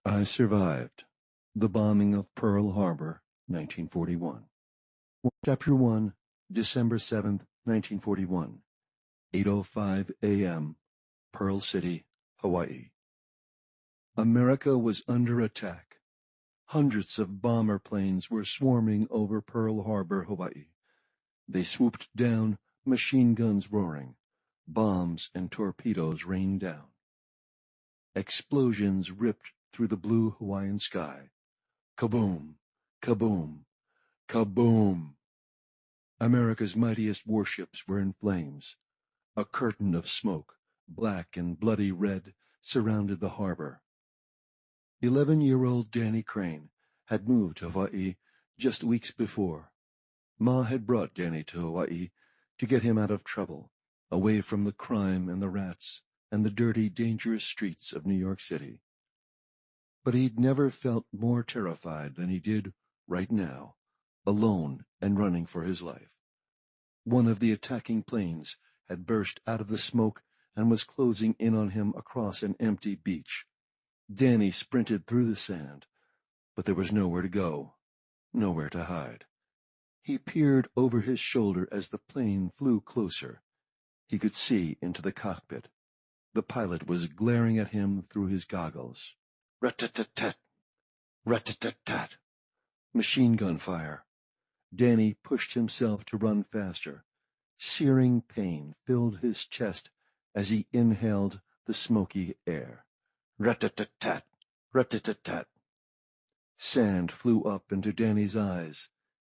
I survived the bombing of Pearl Harbor, 1941. Chapter 1, December 7th, 1941, 8:05 a.m., Pearl City, Hawaii. America was under attack. Hundreds of bomber planes were swarming over Pearl Harbor, Hawaii. They swooped down, machine guns roaring. Bombs and torpedoes rained down. Explosions ripped through the blue Hawaiian sky. Kaboom! Kaboom! Kaboom! America's mightiest warships were in flames. A curtain of smoke, black and bloody red, surrounded the harbor. 11-year-old Danny Crane had moved to Hawaii just weeks before. Ma had brought Danny to Hawaii to get him out of trouble, away from the crime and the rats and the dirty, dangerous streets of New York City. But he'd never felt more terrified than he did right now, alone and running for his life. One of the attacking planes had burst out of the smoke and was closing in on him across an empty beach. Danny sprinted through the sand, but there was nowhere to go, nowhere to hide. He peered over his shoulder as the plane flew closer. He could see into the cockpit. The pilot was glaring at him through his goggles. Rat-tat-tat-tat! Rat-tat-tat-tat! Machine gun fire. Danny pushed himself to run faster. Searing pain filled his chest as he inhaled the smoky air. Rat-tat-tat-tat! Rat-tat-tat-tat! Sand flew up into Danny's eyes,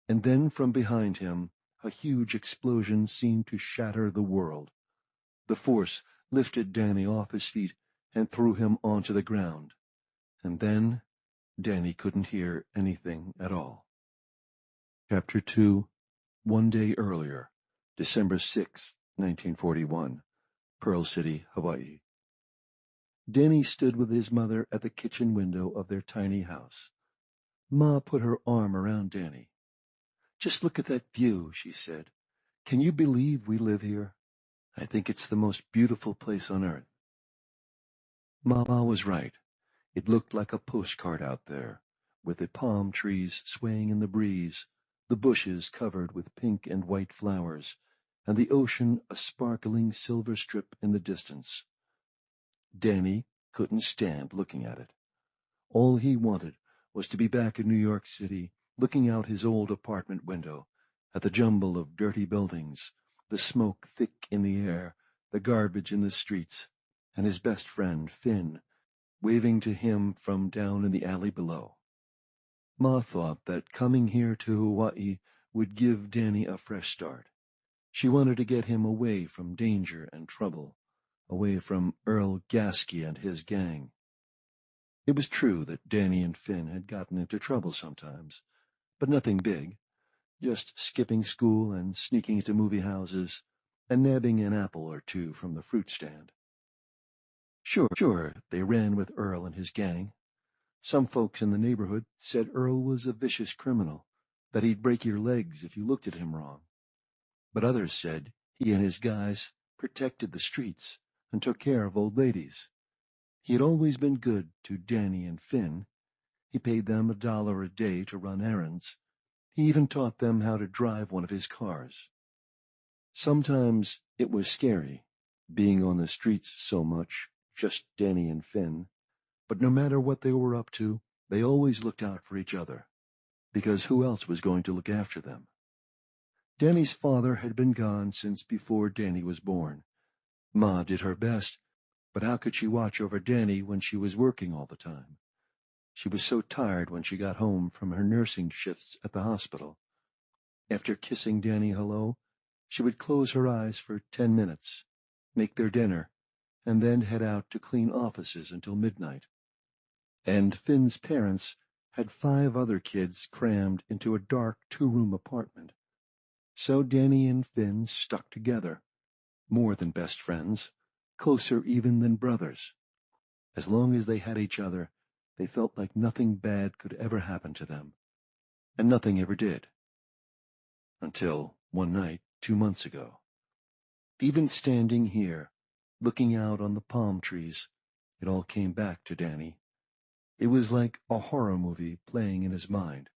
and then from behind him a huge explosion seemed to shatter the world. The force lifted Danny off his feet and threw him onto the ground. And then Danny couldn't hear anything at all. Chapter 2, one day earlier, December 6th, 1941, Pearl City, Hawaii. Danny stood with his mother at the kitchen window of their tiny house. Ma put her arm around Danny. "Just look at that view," she said. "Can you believe we live here? I think it's the most beautiful place on earth." Ma was right. It looked like a postcard out there, with the palm trees swaying in the breeze, the bushes covered with pink and white flowers, and the ocean a sparkling silver strip in the distance. Danny couldn't stand looking at it. All he wanted was to be back in New York City, looking out his old apartment window, at the jumble of dirty buildings, the smoke thick in the air, the garbage in the streets, and his best friend, Finn, waving to him from down in the alley below. Ma thought that coming here to Hawaii would give Danny a fresh start. She wanted to get him away from danger and trouble, away from Earl Gaskey and his gang. It was true that Danny and Finn had gotten into trouble sometimes, but nothing big, just skipping school and sneaking into movie houses and nabbing an apple or two from the fruit stand. Sure, they ran with Earl and his gang. Some folks in the neighborhood said Earl was a vicious criminal, that he'd break your legs if you looked at him wrong. But others said he and his guys protected the streets and took care of old ladies. He had always been good to Danny and Finn. He paid them $1 a day to run errands. He even taught them how to drive one of his cars. Sometimes it was scary, being on the streets so much, just Danny and Finn, but no matter what they were up to, they always looked out for each other, because who else was going to look after them? Danny's father had been gone since before Danny was born. Ma did her best, but how could she watch over Danny when she was working all the time? She was so tired when she got home from her nursing shifts at the hospital. After kissing Danny hello, she would close her eyes for 10 minutes, make their dinner, and then head out to clean offices until midnight. And Finn's parents had 5 other kids crammed into a dark 2-room apartment. So Danny and Finn stuck together, more than best friends, closer even than brothers. As long as they had each other, they felt like nothing bad could ever happen to them. And nothing ever did. Until one night 2 months ago. Even standing here, looking out on the palm trees, it all came back to Danny. It was like a horror movie playing in his mind.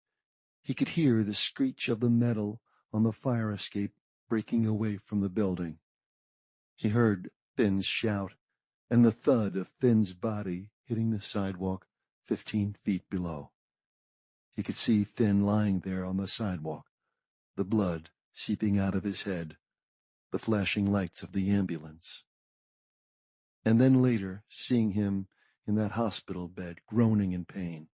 He could hear the screech of the metal on the fire escape breaking away from the building. He heard Finn's shout and the thud of Finn's body hitting the sidewalk 15 feet below. He could see Finn lying there on the sidewalk, the blood seeping out of his head, the flashing lights of the ambulance. And then later, seeing him in that hospital bed groaning in pain.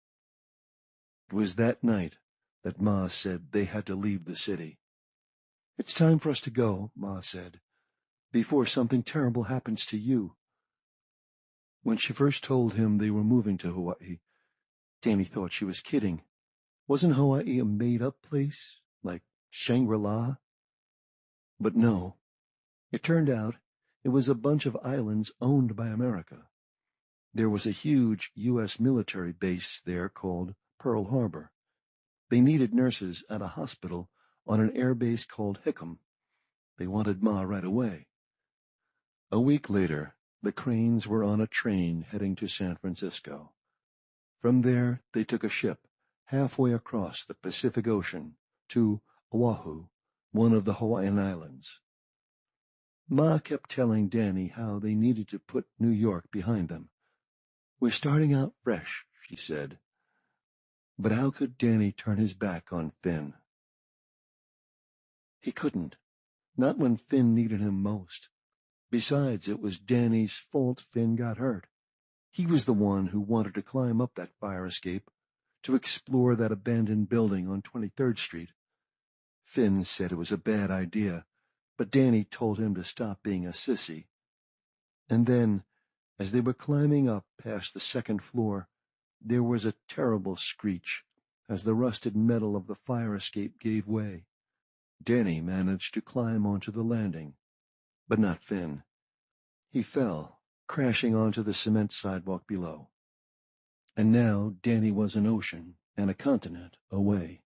It was that night that Ma said they had to leave the city. "It's time for us to go," Ma said, "before something terrible happens to you." When she first told him they were moving to Hawaii, Danny thought she was kidding. Wasn't Hawaii a made-up place, like Shangri-La? But no. It turned out it was a bunch of islands owned by America. There was a huge U.S. military base there called Pearl Harbor. They needed nurses at a hospital on an air base called Hickam. They wanted Ma right away. A week later, the Cranes were on a train heading to San Francisco. From there, they took a ship halfway across the Pacific Ocean to Oahu, one of the Hawaiian Islands. Ma kept telling Danny how they needed to put New York behind them. "We're starting out fresh," she said. But how could Danny turn his back on Finn? He couldn't, not when Finn needed him most. Besides, it was Danny's fault Finn got hurt. He was the one who wanted to climb up that fire escape, to explore that abandoned building on 23rd Street. Finn said it was a bad idea, but Danny told him to stop being a sissy. And then, as they were climbing up past the second floor, there was a terrible screech as the rusted metal of the fire escape gave way. Danny managed to climb onto the landing, but not Finn. He fell, crashing onto the cement sidewalk below. And now Danny was an ocean and a continent away,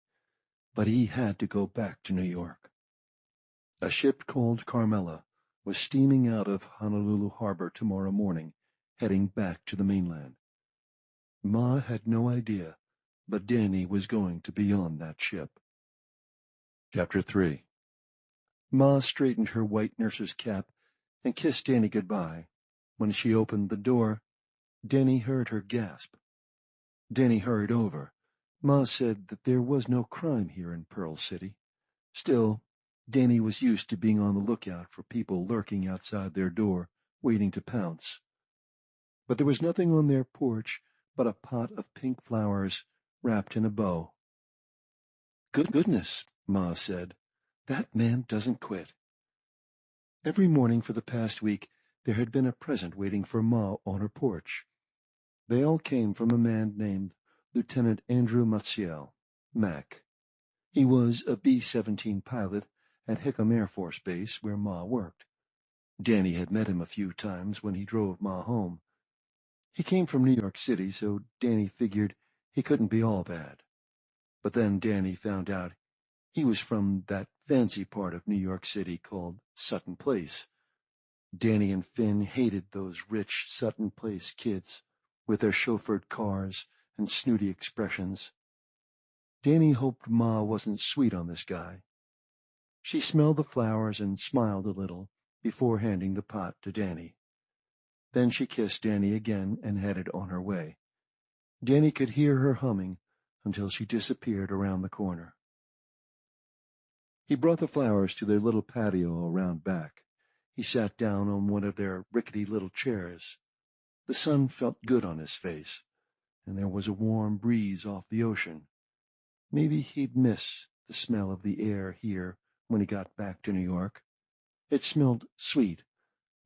but he had to go back to New York. A ship called Carmela was steaming out of Honolulu Harbor tomorrow morning, heading back to the mainland. Ma had no idea, but Danny was going to be on that ship. Chapter 3. Ma straightened her white nurse's cap and kissed Danny goodbye. When she opened the door, Danny heard her gasp. Danny hurried over. Ma said that there was no crime here in Pearl City. Still, Danny was used to being on the lookout for people lurking outside their door, waiting to pounce. But there was nothing on their porch but a pot of pink flowers wrapped in a bow. "Good goodness," Ma said. "That man doesn't quit." Every morning for the past week, there had been a present waiting for Ma on her porch. They all came from a man named Lieutenant Andrew Maciel, Mac. He was a B-17 pilot at Hickam Air Force Base where Ma worked. Danny had met him a few times when he drove Ma home. He came from New York City, so Danny figured he couldn't be all bad. But then Danny found out he was from that fancy part of New York City called Sutton Place. Danny and Finn hated those rich Sutton Place kids with their chauffeured cars and snooty expressions. Danny hoped Ma wasn't sweet on this guy. She smelled the flowers and smiled a little before handing the pot to Danny. Then she kissed Danny again and headed on her way. Danny could hear her humming until she disappeared around the corner. He brought the flowers to their little patio around back. He sat down on one of their rickety little chairs. The sun felt good on his face, and there was a warm breeze off the ocean. Maybe he'd miss the smell of the air here when he got back to New York. It smelled sweet,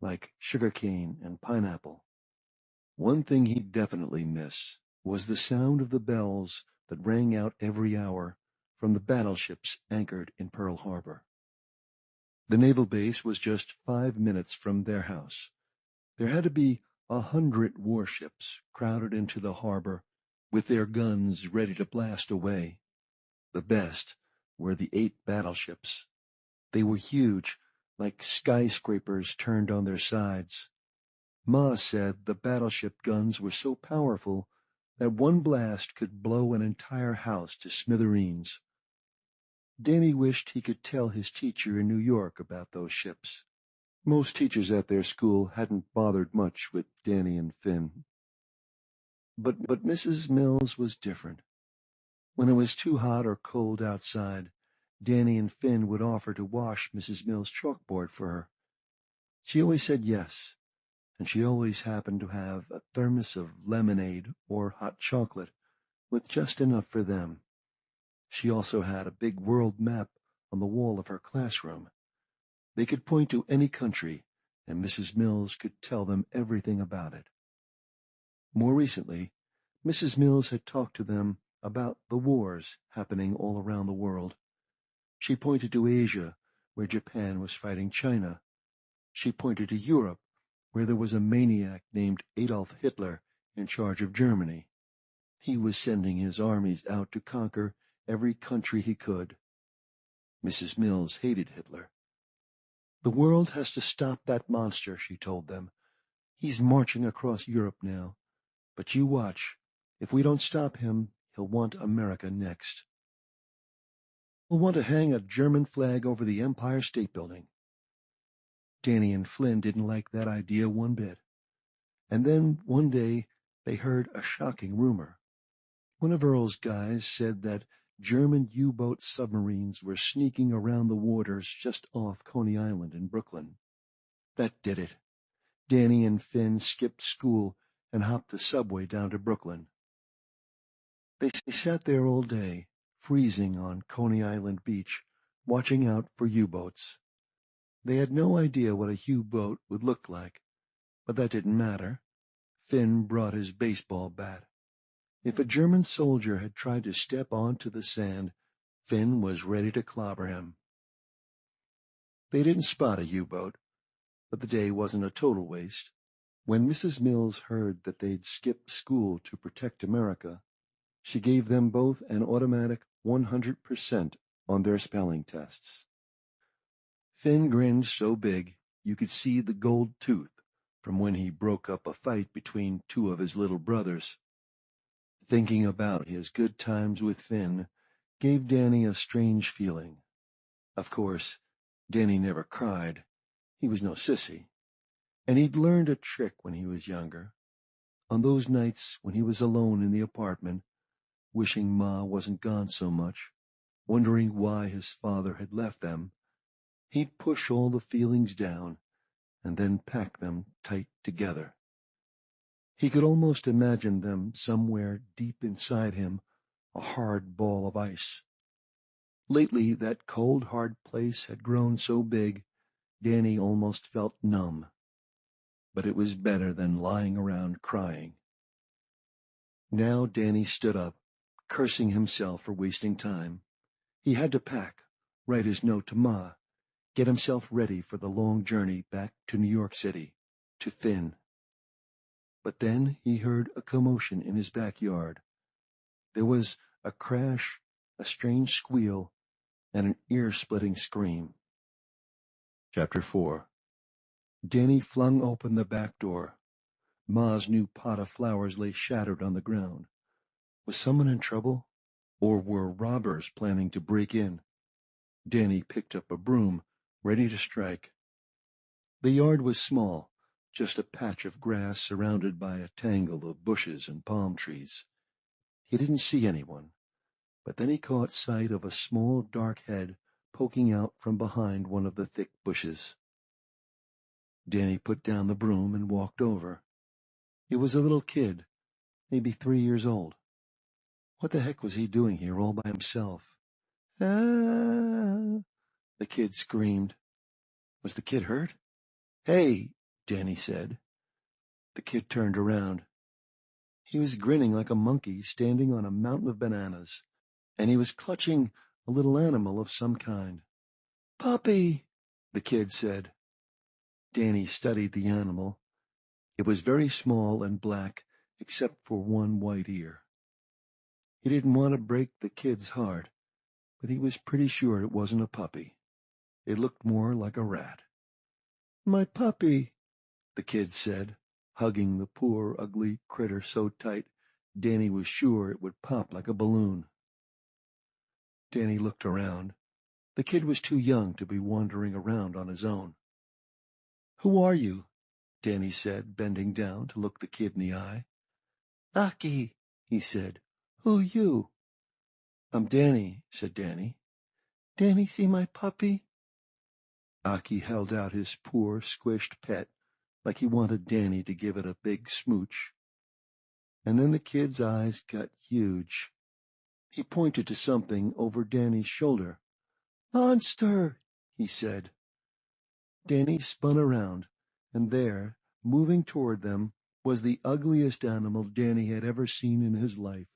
like sugarcane and pineapple. One thing he'd definitely miss was the sound of the bells that rang out every hour from the battleships anchored in Pearl Harbor. The naval base was just 5 minutes from their house. There had to be 100 warships crowded into the harbor with their guns ready to blast away. The best were the 8 battleships. They were huge, like skyscrapers turned on their sides. Ma said the battleship guns were so powerful that one blast could blow an entire house to smithereens. Danny wished he could tell his teacher in New York about those ships. Most teachers at their school hadn't bothered much with Danny and Finn. But Mrs. Mills was different. When it was too hot or cold outside, Danny and Finn would offer to wash Mrs. Mills' chalkboard for her. She always said yes, and she always happened to have a thermos of lemonade or hot chocolate, with just enough for them. She also had a big world map on the wall of her classroom. They could point to any country, and Mrs. Mills could tell them everything about it. More recently, Mrs. Mills had talked to them about the wars happening all around the world. She pointed to Asia, where Japan was fighting China. She pointed to Europe, where there was a maniac named Adolf Hitler in charge of Germany. He was sending his armies out to conquer every country he could. Mrs. Mills hated Hitler. "The world has to stop that monster," she told them. "He's marching across Europe now. But you watch. If we don't stop him, he'll want America next. He'll want to hang a German flag over the Empire State Building." Danny and Flynn didn't like that idea one bit. And then one day they heard a shocking rumor. One of Earl's guys said that German U-boat submarines were sneaking around the waters just off Coney Island in Brooklyn. That did it. Danny and Finn skipped school and hopped the subway down to Brooklyn. They sat there all day, freezing on Coney Island beach, watching out for U-boats. They had no idea what a U-boat would look like, but that didn't matter. Finn brought his baseball bat. If a German soldier had tried to step onto the sand, Finn was ready to clobber him. They didn't spot a U-boat, but the day wasn't a total waste. When Mrs. Mills heard that they'd skipped school to protect America, she gave them both an automatic 100% on their spelling tests. Finn grinned so big you could see the gold tooth from when he broke up a fight between two of his little brothers. Thinking about his good times with Finn gave Danny a strange feeling. Of course, Danny never cried. He was no sissy. And he'd learned a trick when he was younger. On those nights when he was alone in the apartment, wishing Ma wasn't gone so much, wondering why his father had left them, he'd push all the feelings down and then pack them tight together. He could almost imagine them somewhere deep inside him, a hard ball of ice. Lately, that cold, hard place had grown so big, Danny almost felt numb. But it was better than lying around crying. Now Danny stood up, cursing himself for wasting time. He had to pack, write his note to Ma, get himself ready for the long journey back to New York City, to Finn. But then he heard a commotion in his backyard. There was a crash, a strange squeal, and an ear-splitting scream. Chapter 4. Danny flung open the back door. Ma's new pot of flowers lay shattered on the ground. Was someone in trouble? Or were robbers planning to break in? Danny picked up a broom, ready to strike. The yard was small, just a patch of grass surrounded by a tangle of bushes and palm trees. He didn't see anyone, but then he caught sight of a small dark head poking out from behind one of the thick bushes. Danny put down the broom and walked over. It was a little kid, maybe 3 years old. What the heck was he doing here all by himself? "Ah!" the kid screamed. Was the kid hurt? "Hey!" Danny said. The kid turned around. He was grinning like a monkey standing on a mountain of bananas, and he was clutching a little animal of some kind. "Puppy!" the kid said. Danny studied the animal. It was very small and black, except for one white ear. He didn't want to break the kid's heart, but he was pretty sure it wasn't a puppy. It looked more like a rat. "My puppy," the kid said, hugging the poor, ugly critter so tight Danny was sure it would pop like a balloon. Danny looked around. The kid was too young to be wandering around on his own. "Who are you?" Danny said, bending down to look the kid in the eye. "Aki," he said. "Who you?" "I'm Danny," said Danny. "Danny see my puppy?" Aki held out his poor, squished pet like he wanted Danny to give it a big smooch. And then the kid's eyes got huge. He pointed to something over Danny's shoulder. "Monster!" he said. Danny spun around, and there, moving toward them, was the ugliest animal Danny had ever seen in his life.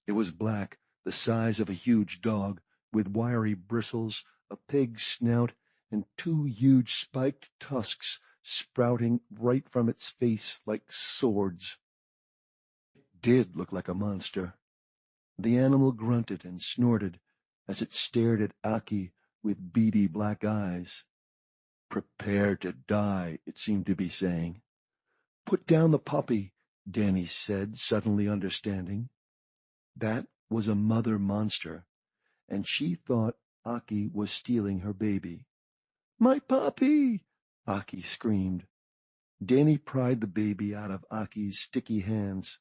It was black, the size of a huge dog, with wiry bristles, a pig's snout, and two huge spiked tusks sprouting right from its face like swords. It did look like a monster. The animal grunted and snorted as it stared at Aki with beady black eyes. "Prepare to die," it seemed to be saying. "Put down the puppy," Danny said, suddenly understanding. That was a mother monster, and she thought Aki was stealing her baby. "My puppy!" Aki screamed. Danny pried the baby out of Aki's sticky hands.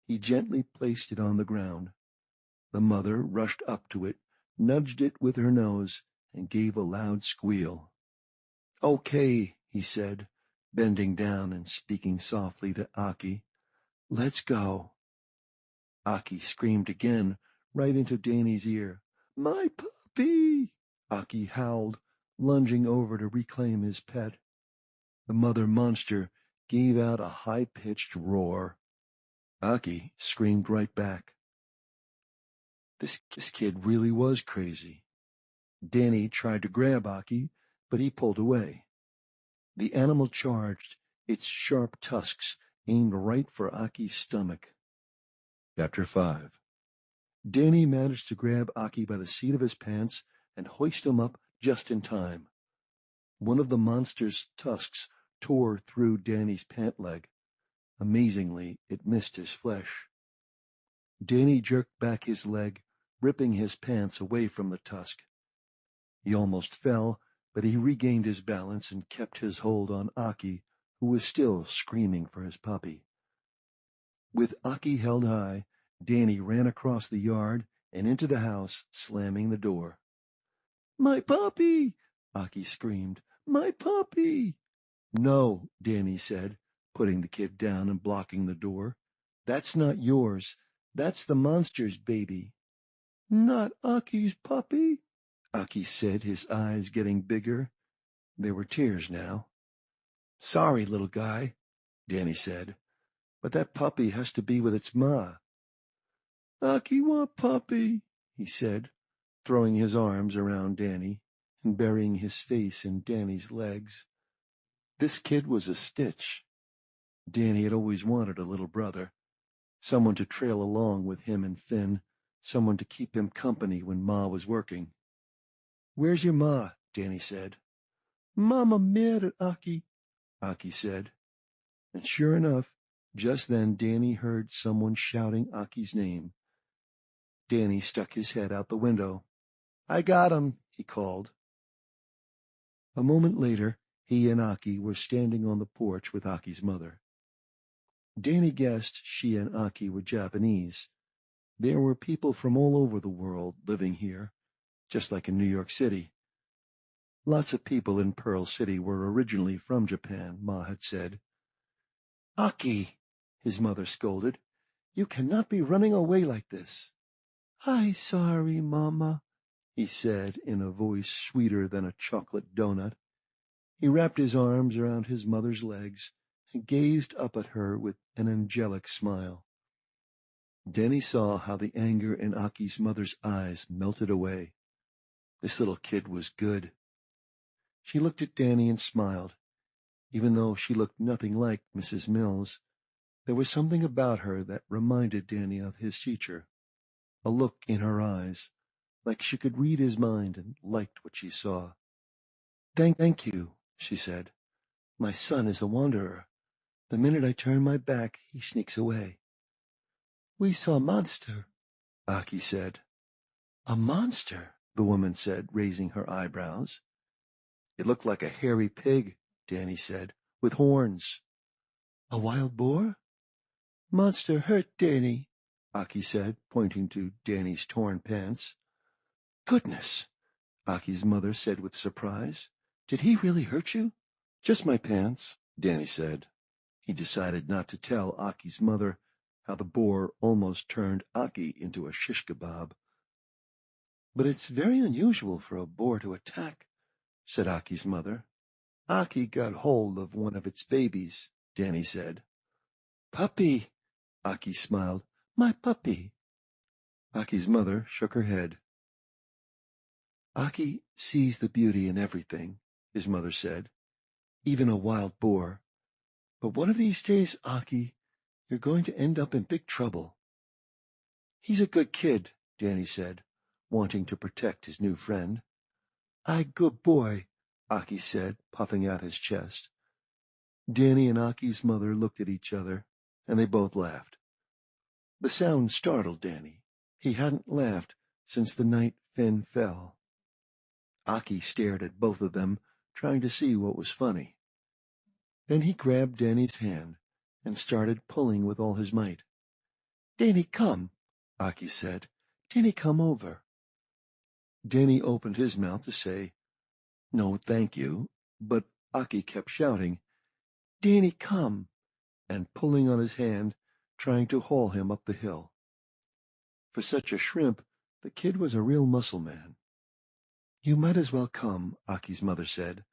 He gently placed it on the ground. The mother rushed up to it, nudged it with her nose, and gave a loud squeal. "Okay," he said, bending down and speaking softly to Aki. "Let's go." Aki screamed again, right into Danny's ear. "My puppy!" Aki howled, lunging over to reclaim his pet. The mother monster gave out a high-pitched roar. Aki screamed right back. This kid really was crazy. Danny tried to grab Aki, but he pulled away. The animal charged, its sharp tusks aimed right for Aki's stomach. Chapter 5. Danny managed to grab Aki by the seat of his pants and hoist him up just in time. One of the monster's tusks tore through Danny's pant leg. Amazingly, it missed his flesh. Danny jerked back his leg, ripping his pants away from the tusk. He almost fell, but he regained his balance and kept his hold on Aki, who was still screaming for his puppy. With Aki held high, Danny ran across the yard and into the house, slamming the door. "My puppy!" Aki screamed. "My puppy!" "No," Danny said, putting the kid down and blocking the door. "That's not yours. That's the monster's baby." "Not Aki's puppy?" Aki said, his eyes getting bigger. There were tears now. "Sorry, little guy," Danny said, "but that puppy has to be with its ma." "Aki want puppy," he said, throwing his arms around Danny and burying his face in Danny's legs. This kid was a stitch. Danny had always wanted a little brother, someone to trail along with him and Finn, someone to keep him company when Ma was working. "Where's your ma?" Danny said. "Mama mad at Aki," Aki said. And sure enough, just then Danny heard someone shouting Aki's name. Danny stuck his head out the window. "I got him," he called. A moment later, he and Aki were standing on the porch with Aki's mother. Danny guessed she and Aki were Japanese. There were people from all over the world living here, just like in New York City. Lots of people in Pearl City were originally from Japan, Ma had said. "Aki," his mother scolded, "you cannot be running away like this." "I sorry, Mama," he said in a voice sweeter than a chocolate donut. He wrapped his arms around his mother's legs and gazed up at her with an angelic smile. Danny saw how the anger in Aki's mother's eyes melted away. This little kid was good. She looked at Danny and smiled. Even though she looked nothing like Mrs. Mills, there was something about her that reminded Danny of his teacher. A look in her eyes, like she could read his mind and liked what she saw. Thank you," she said. "My son is a wanderer. The minute I turn my back, he sneaks away." "We saw monster," Aki said. "A monster?" the woman said, raising her eyebrows. "It looked like a hairy pig," Danny said, "with horns." "A wild boar?" "Monster hurt Danny," Aki said, pointing to Danny's torn pants. "Goodness," Aki's mother said with surprise. "Did he really hurt you?" "Just my pants," Danny said. He decided not to tell Aki's mother how the boar almost turned Aki into a shish kebab. "But it's very unusual for a boar to attack," said Aki's mother. "Aki got hold of one of its babies," Danny said. "Puppy," Aki smiled. "My puppy." Aki's mother shook her head. "Aki sees the beauty in everything," his mother said, "even a wild boar. But one of these days, Aki, you're going to end up in big trouble." "He's a good kid," Danny said, wanting to protect his new friend. "I good boy," Aki said, puffing out his chest. Danny and Aki's mother looked at each other, and they both laughed. The sound startled Danny. He hadn't laughed since the night Finn fell. Aki stared at both of them, trying to see what was funny. Then he grabbed Danny's hand and started pulling with all his might. "Danny, come," Aki said. "Danny, come over." Danny opened his mouth to say, "No, thank you," but Aki kept shouting, "Danny, come," and pulling on his hand, trying to haul him up the hill. For such a shrimp, the kid was a real muscle man. "You might as well come," Aki's mother said.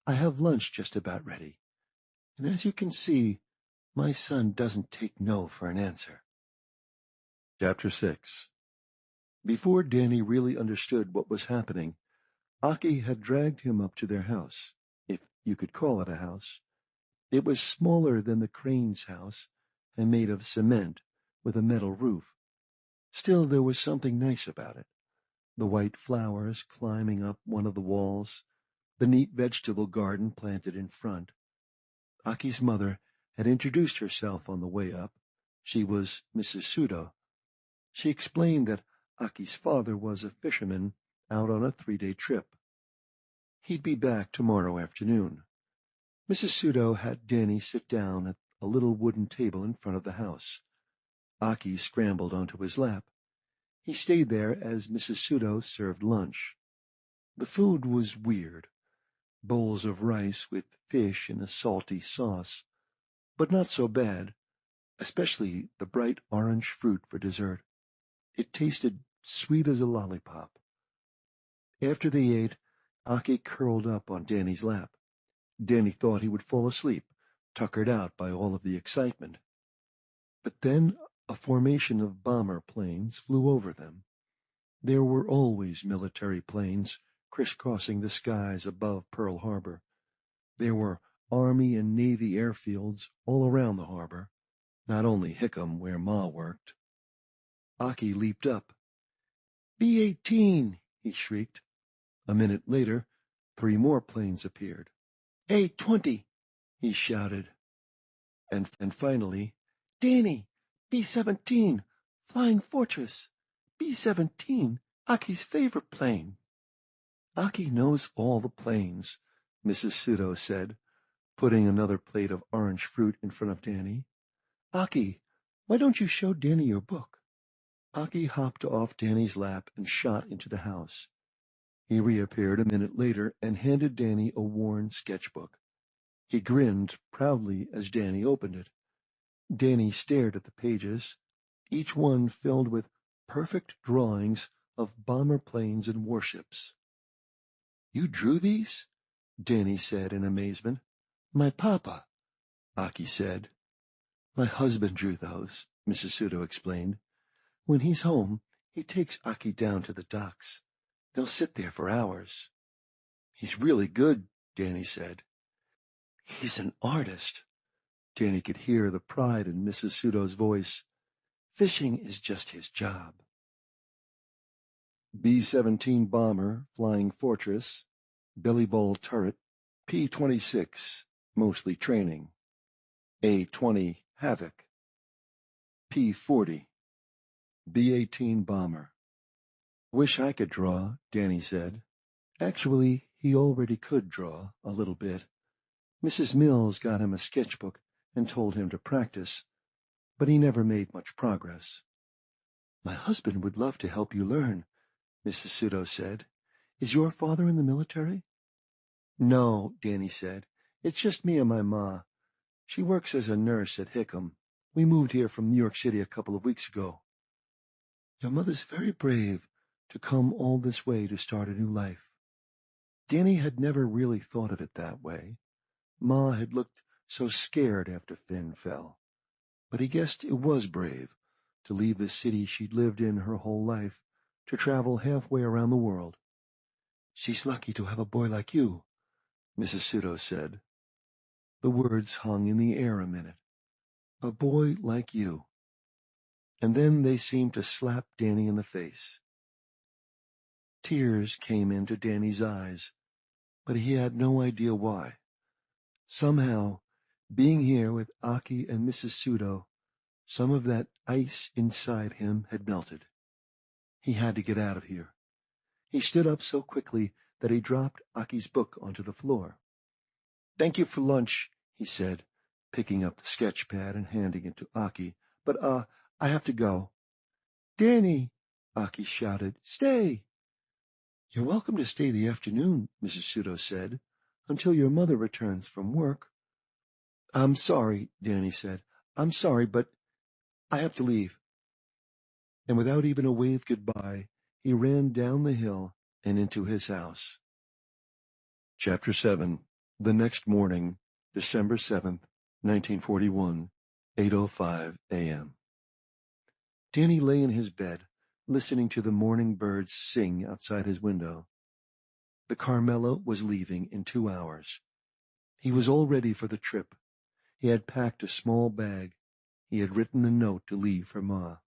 "I have lunch just about ready. And as you can see, my son doesn't take no for an answer." Chapter 6. Before Danny really understood what was happening, Aki had dragged him up to their house, if you could call it a house. It was smaller than the Crane's house, and made of cement, with a metal roof. Still, there was something nice about it. The white flowers climbing up one of the walls, the neat vegetable garden planted in front. Aki's mother had introduced herself on the way up. She was Mrs. Sudo. She explained that Aki's father was a fisherman out on a 3-day trip. He'd be back tomorrow afternoon. Mrs. Sudo had Danny sit down at a little wooden table in front of the house. Aki scrambled onto his lap. He stayed there as Mrs. Sudo served lunch. The food was weird. Bowls of rice with fish in a salty sauce, but not so bad, especially the bright orange fruit for dessert. It tasted sweet as a lollipop. After they ate, Aki curled up on Danny's lap. Danny thought he would fall asleep, tuckered out by all of the excitement. But then a formation of bomber planes flew over them. There were always military planes crisscrossing the skies above Pearl Harbor. There were Army and Navy airfields all around the harbor, not only Hickam, where Ma worked. Aki leaped up. "B-18!" he shrieked. A minute later, 3 more planes appeared. "A-20!" he shouted. And finally, "Danny! B-17! Flying Fortress! B-17! Aki's favorite plane!" "Aki knows all the planes," Mrs. Sudo said, putting another plate of orange fruit in front of Danny. "Aki, why don't you show Danny your book?" Aki hopped off Danny's lap and shot into the house. He reappeared a minute later and handed Danny a worn sketchbook. He grinned proudly as Danny opened it. Danny stared at the pages, each one filled with perfect drawings of bomber planes and warships. "You drew these?" Danny said in amazement. "My papa," Aki said. "My husband drew those," Mrs. Sudo explained. "When he's home, he takes Aki down to the docks. They'll sit there for hours." "He's really good," Danny said. "He's an artist." Danny could hear the pride in Mrs. Sudo's voice. "Fishing is just his job." B-17 bomber, Flying Fortress, belly bowl turret, P-26, mostly training, A-20 Havoc, P-40, B-18 bomber. Wish I could draw, Danny said. Actually, he already could draw, a little bit. Mrs. Mills got him a sketchbook and told him to practice, but he never made much progress. My husband would love to help you learn, Mrs. Pseudo said. Is your father in the military? No, Danny said. It's just me and my ma. She works as a nurse at Hickam. We moved here from New York City a couple of weeks ago. Your mother's very brave to come all this way to start a new life. Danny had never really thought of it that way. Ma had looked so scared after Finn fell. But he guessed it was brave to leave the city she'd lived in her whole life, to travel halfway around the world. She's lucky to have a boy like you, Mrs. Pseudo said. The words hung in the air a minute. A boy like you. And then they seemed to slap Danny in the face. Tears came into Danny's eyes, but he had no idea why. Somehow, being here with Aki and Mrs. Pseudo, some of that ice inside him had melted. He had to get out of here. He stood up so quickly that he dropped Aki's book onto the floor. Thank you for lunch, he said, picking up the sketch pad and handing it to Aki. But, I have to go. Danny, Aki shouted, stay. You're welcome to stay the afternoon, Mrs. Pseudo said, until your mother returns from work. I'm sorry, Danny said. I'm sorry, but I have to leave. And without even a wave goodbye, he ran down the hill and into his house. Chapter 7. The next morning, December 7th, 1941, 8:05 a.m. Danny lay in his bed, listening to the morning birds sing outside his window. The Carmela was leaving in 2 hours. He was all ready for the trip. He had packed a small bag. He had written a note to leave for Ma.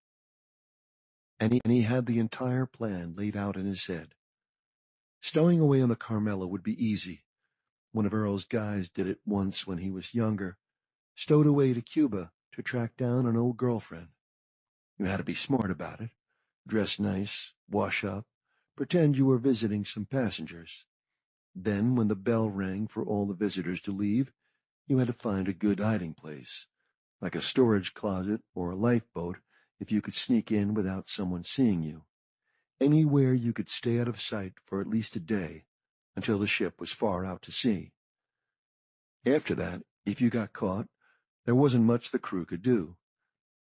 And he had the entire plan laid out in his head. Stowing away on the Carmela would be easy. One of Earl's guys did it once when he was younger, stowed away to Cuba to track down an old girlfriend. You had to be smart about it. Dress nice, wash up, pretend you were visiting some passengers. Then, when the bell rang for all the visitors to leave, you had to find a good hiding place, like a storage closet or a lifeboat, if you could sneak in without someone seeing you. Anywhere you could stay out of sight for at least a day, until the ship was far out to sea. After that, if you got caught, there wasn't much the crew could do.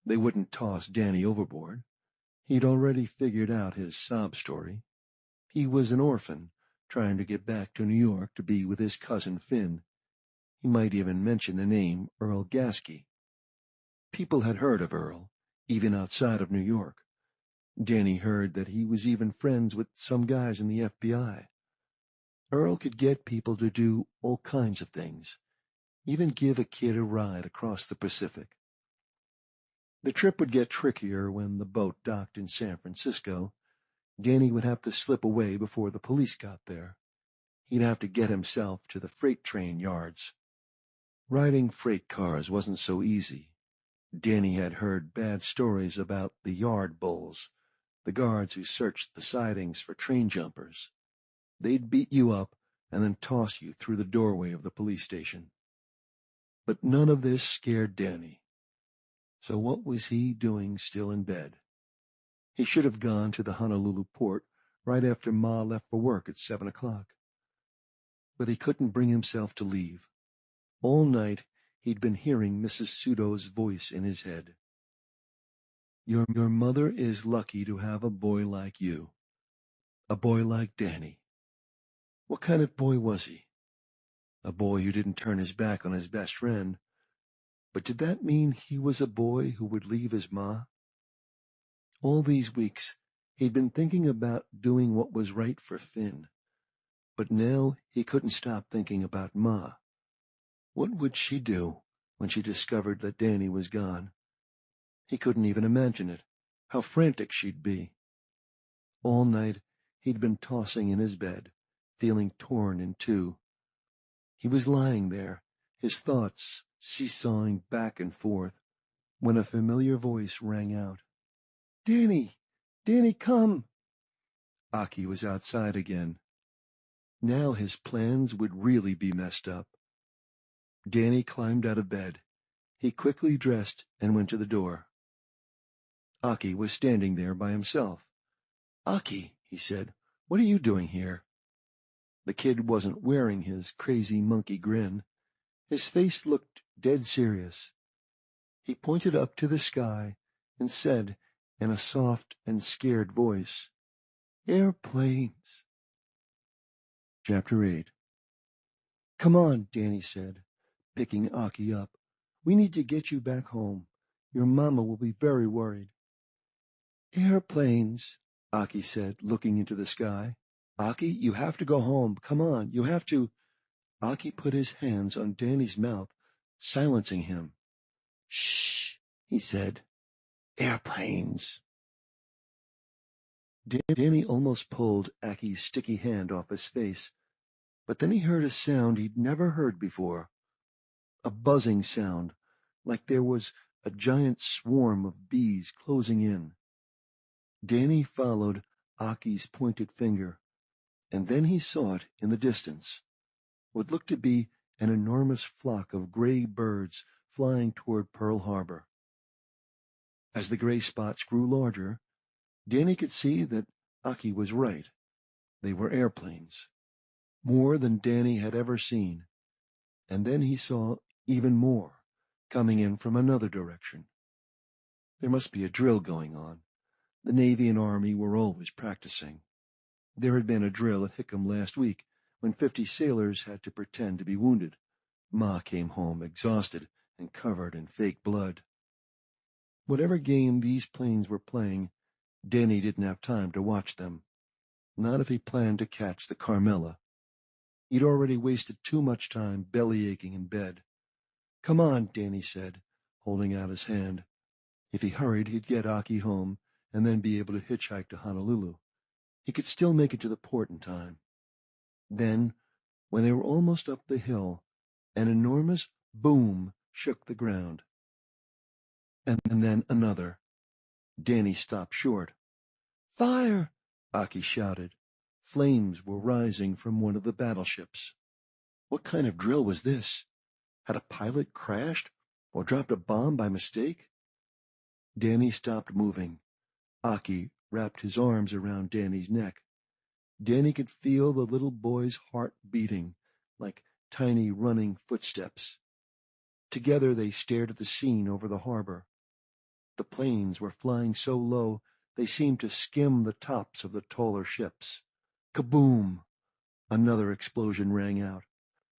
They wouldn't toss Danny overboard. He'd already figured out his sob story. He was an orphan, trying to get back to New York to be with his cousin Finn. He might even mention the name Earl Gaskey. People had heard of Earl, even outside of New York. Danny heard that he was even friends with some guys in the FBI. Earl could get people to do all kinds of things, even give a kid a ride across the Pacific. The trip would get trickier when the boat docked in San Francisco. Danny would have to slip away before the police got there. He'd have to get himself to the freight train yards. Riding freight cars wasn't so easy. Danny had heard bad stories about the yard bulls, the guards who searched the sidings for train jumpers. They'd beat you up and then toss you through the doorway of the police station. But none of this scared Danny. So what was he doing still in bed? He should have gone to the Honolulu port right after Ma left for work at 7 o'clock. But he couldn't bring himself to leave. All night he'd been hearing Mrs. Pseudo's voice in his head. Your mother is lucky to have a boy like you. A boy like Danny. What kind of boy was he? A boy who didn't turn his back on his best friend. But did that mean he was a boy who would leave his ma? All these weeks, he'd been thinking about doing what was right for Finn. But now he couldn't stop thinking about Ma. What would she do when she discovered that Danny was gone? He couldn't even imagine it, how frantic she'd be. All night he'd been tossing in his bed, feeling torn in two. He was lying there, his thoughts seesawing back and forth, when a familiar voice rang out. Danny! Danny, come! Aki was outside again. Now his plans would really be messed up. Danny climbed out of bed. He quickly dressed and went to the door. Aki was standing there by himself. "Aki," he said, "what are you doing here?" The kid wasn't wearing his crazy monkey grin. His face looked dead serious. He pointed up to the sky and said in a soft and scared voice, "Airplanes." Chapter 8. "Come on," Danny said, picking Aki up. "We need to get you back home. Your mama will be very worried." "Airplanes," Aki said, looking into the sky. "Aki, you have to go home. Come on, you have to—" Aki put his hands on Danny's mouth, silencing him. "Shh," he said. "Airplanes." Danny almost pulled Aki's sticky hand off his face, but then he heard a sound he'd never heard before. A buzzing sound, like there was a giant swarm of bees closing in. Danny followed Aki's pointed finger, and then he saw it in the distance, what looked to be an enormous flock of gray birds flying toward Pearl Harbor. As the gray spots grew larger, Danny could see that Aki was right. They were airplanes, more than Danny had ever seen, and then he saw even more coming in from another direction. There must be a drill going on. The Navy and Army were always practicing. There had been a drill at Hickam last week when 50 sailors had to pretend to be wounded. Ma came home exhausted and covered in fake blood. Whatever game these planes were playing, Danny didn't have time to watch them. Not if he planned to catch the Carmela. He'd already wasted too much time belly-aching in bed. "Come on," Danny said, holding out his hand. If he hurried, he'd get Aki home and then be able to hitchhike to Honolulu. He could still make it to the port in time. Then, when they were almost up the hill, an enormous boom shook the ground. And then another. Danny stopped short. "Fire!" Aki shouted. Flames were rising from one of the battleships. What kind of drill was this? Had a pilot crashed or dropped a bomb by mistake? Danny stopped moving. Aki wrapped his arms around Danny's neck. Danny could feel the little boy's heart beating like tiny running footsteps. Together they stared at the scene over the harbor. The planes were flying so low they seemed to skim the tops of the taller ships. Kaboom! Another explosion rang out.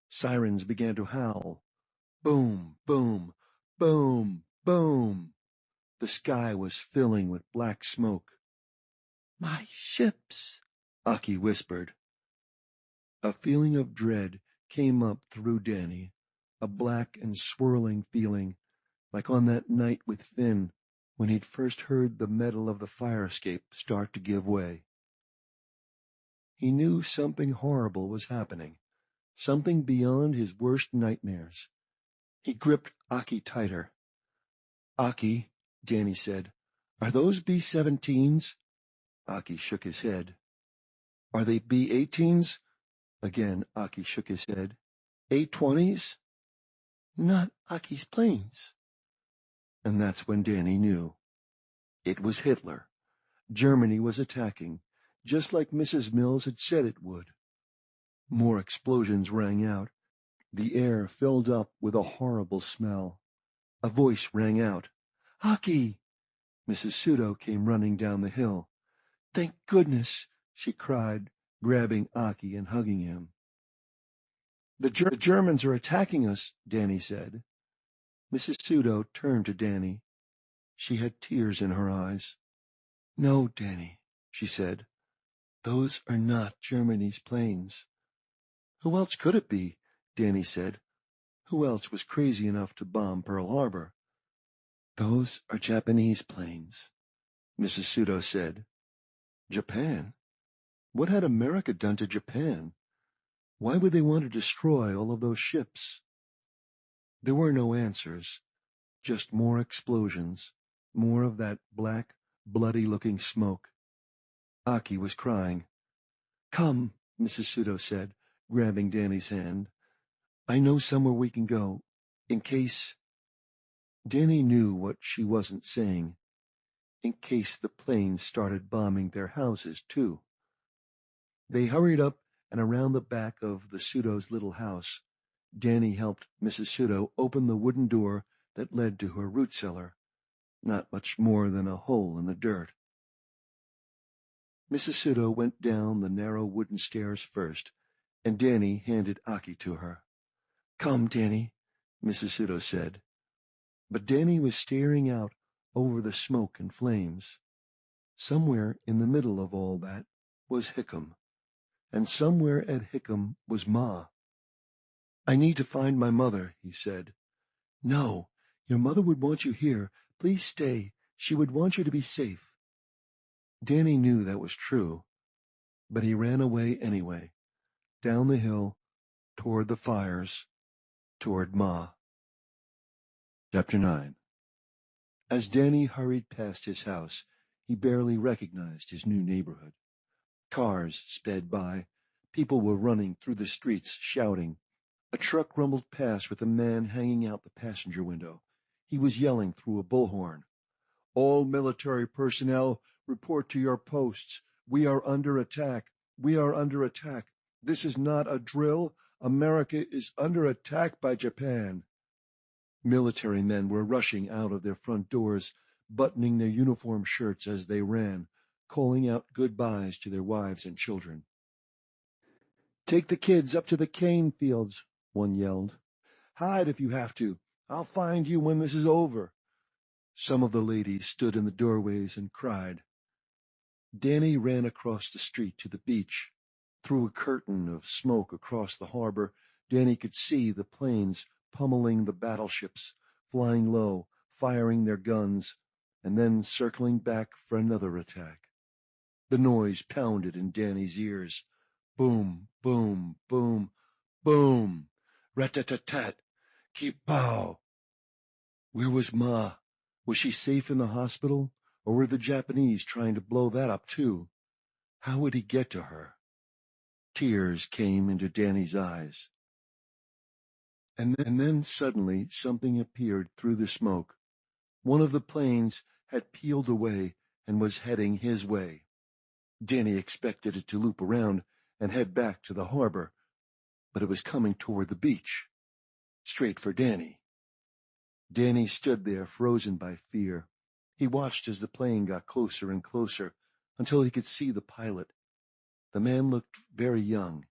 Sirens began to howl. Boom, boom, boom, boom. The sky was filling with black smoke. "My ships," Aki whispered. A feeling of dread came up through Danny, a black and swirling feeling, like on that night with Finn, when he'd first heard the metal of the fire escape start to give way. He knew something horrible was happening, something beyond his worst nightmares. He gripped Aki tighter. "Aki," Danny said, "are those B-17s?" Aki shook his head. "Are they B-18s?" Again Aki shook his head. "A-20s?" "Not Aki's planes." And that's when Danny knew. It was Hitler. Germany was attacking, just like Mrs. Mills had said it would. More explosions rang out. The air filled up with a horrible smell. A voice rang out. "Aki!" Mrs. Pseudo came running down the hill. "Thank goodness!" she cried, grabbing Aki and hugging him. The Germans are attacking us," Danny said. Mrs. Pseudo turned to Danny. She had tears in her eyes. "No, Danny," she said. "Those are not Germany's planes." "Who else could it be?" Danny said. "Who else was crazy enough to bomb Pearl Harbor?" "Those are Japanese planes," Mrs. Pseudo said. Japan? What had America done to Japan? Why would they want to destroy all of those ships? There were no answers, just more explosions, more of that black, bloody-looking smoke. Aki was crying. "Come," Mrs. Pseudo said, grabbing Danny's hand. "I know somewhere we can go, in case—" Danny knew what she wasn't saying. In case the planes started bombing their houses, too. They hurried up and around the back of the Pseudo's little house. Danny helped Mrs. Pseudo open the wooden door that led to her root cellar, not much more than a hole in the dirt. Mrs. Pseudo went down the narrow wooden stairs first, and Danny handed Aki to her. "Come, Danny," Mrs. Pseudo said. But Danny was staring out over the smoke and flames. Somewhere in the middle of all that was Hickam, and somewhere at Hickam was Ma. "I need to find my mother," he said. "No, your mother would want you here. Please stay. She would want you to be safe." Danny knew that was true, but he ran away anyway, down the hill, toward the fires, toward Ma. Chapter 9. As Danny hurried past his house, he barely recognized his new neighborhood. Cars sped by. People were running through the streets, shouting. A truck rumbled past with a man hanging out the passenger window. He was yelling through a bullhorn. "All military personnel, report to your posts. We are under attack. We are under attack. This is not a drill. America is under attack by Japan." Military men were rushing out of their front doors, buttoning their uniform shirts as they ran, calling out goodbyes to their wives and children. "Take the kids up to the cane fields," one yelled. "Hide if you have to. I'll find you when this is over." Some of the ladies stood in the doorways and cried. Danny ran across the street to the beach. Through a curtain of smoke across the harbor, Danny could see the planes pummeling the battleships, flying low, firing their guns, and then circling back for another attack. The noise pounded in Danny's ears. Boom, boom, boom, boom, rat-tat-tat-tat, keep-pow. Where was Ma? Was she safe in the hospital, or were the Japanese trying to blow that up too? How would he get to her? Tears came into Danny's eyes. And then suddenly something appeared through the smoke. One of the planes had peeled away and was heading his way. Danny expected it to loop around and head back to the harbor, but it was coming toward the beach, straight for Danny. Danny stood there, frozen by fear. He watched as the plane got closer and closer until he could see the pilot. The man looked very young.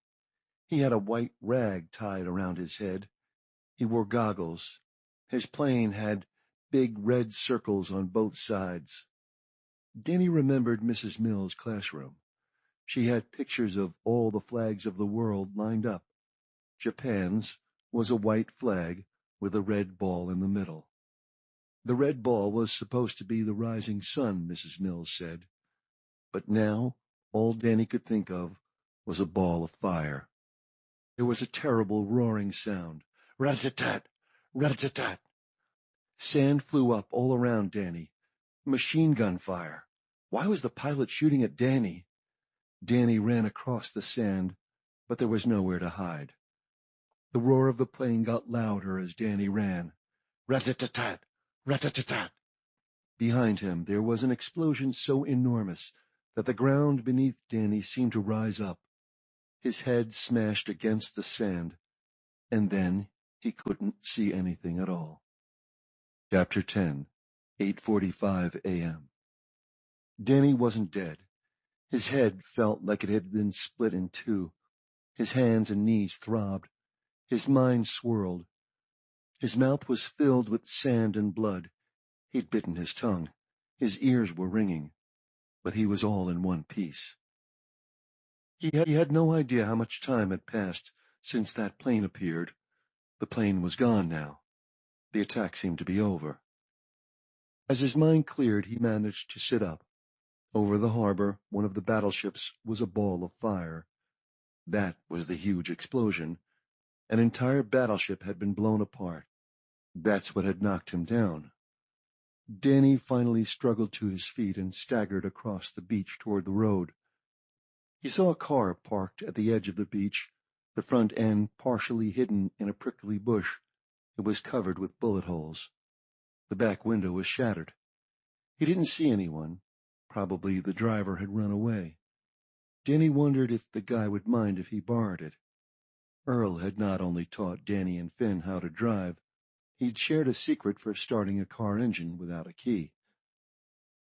He had a white rag tied around his head. He wore goggles. His plane had big red circles on both sides. Danny remembered Mrs. Mill's classroom. She had pictures of all the flags of the world lined up. Japan's was a white flag with a red ball in the middle. The red ball was supposed to be the rising sun, Mrs. Mills said. But now all Danny could think of was a ball of fire. There was a terrible roaring sound. Rat-a-tat, rat-a-tat. Sand flew up all around Danny. Machine gun fire. Why was the pilot shooting at Danny? Danny ran across the sand, but there was nowhere to hide. The roar of the plane got louder as Danny ran. Rat-a-tat-tat, rat-a-tat-tat. Behind him there was an explosion so enormous that the ground beneath Danny seemed to rise up. His head smashed against the sand, and then he couldn't see anything at all. Chapter 10, 8:45 a.m. Danny wasn't dead. His head felt like it had been split in two. His hands and knees throbbed. His mind swirled. His mouth was filled with sand and blood. He'd bitten his tongue. His ears were ringing. But he was all in one piece. He had no idea how much time had passed since that plane appeared. The plane was gone now. The attack seemed to be over. As his mind cleared, he managed to sit up. Over the harbor, one of the battleships was a ball of fire. That was the huge explosion. An entire battleship had been blown apart. That's what had knocked him down. Danny finally struggled to his feet and staggered across the beach toward the road. He saw a car parked at the edge of the beach, the front end partially hidden in a prickly bush. It was covered with bullet holes. The back window was shattered. He didn't see anyone. Probably the driver had run away. Danny wondered if the guy would mind if he borrowed it. Earl had not only taught Danny and Finn how to drive, he'd shared a secret for starting a car engine without a key.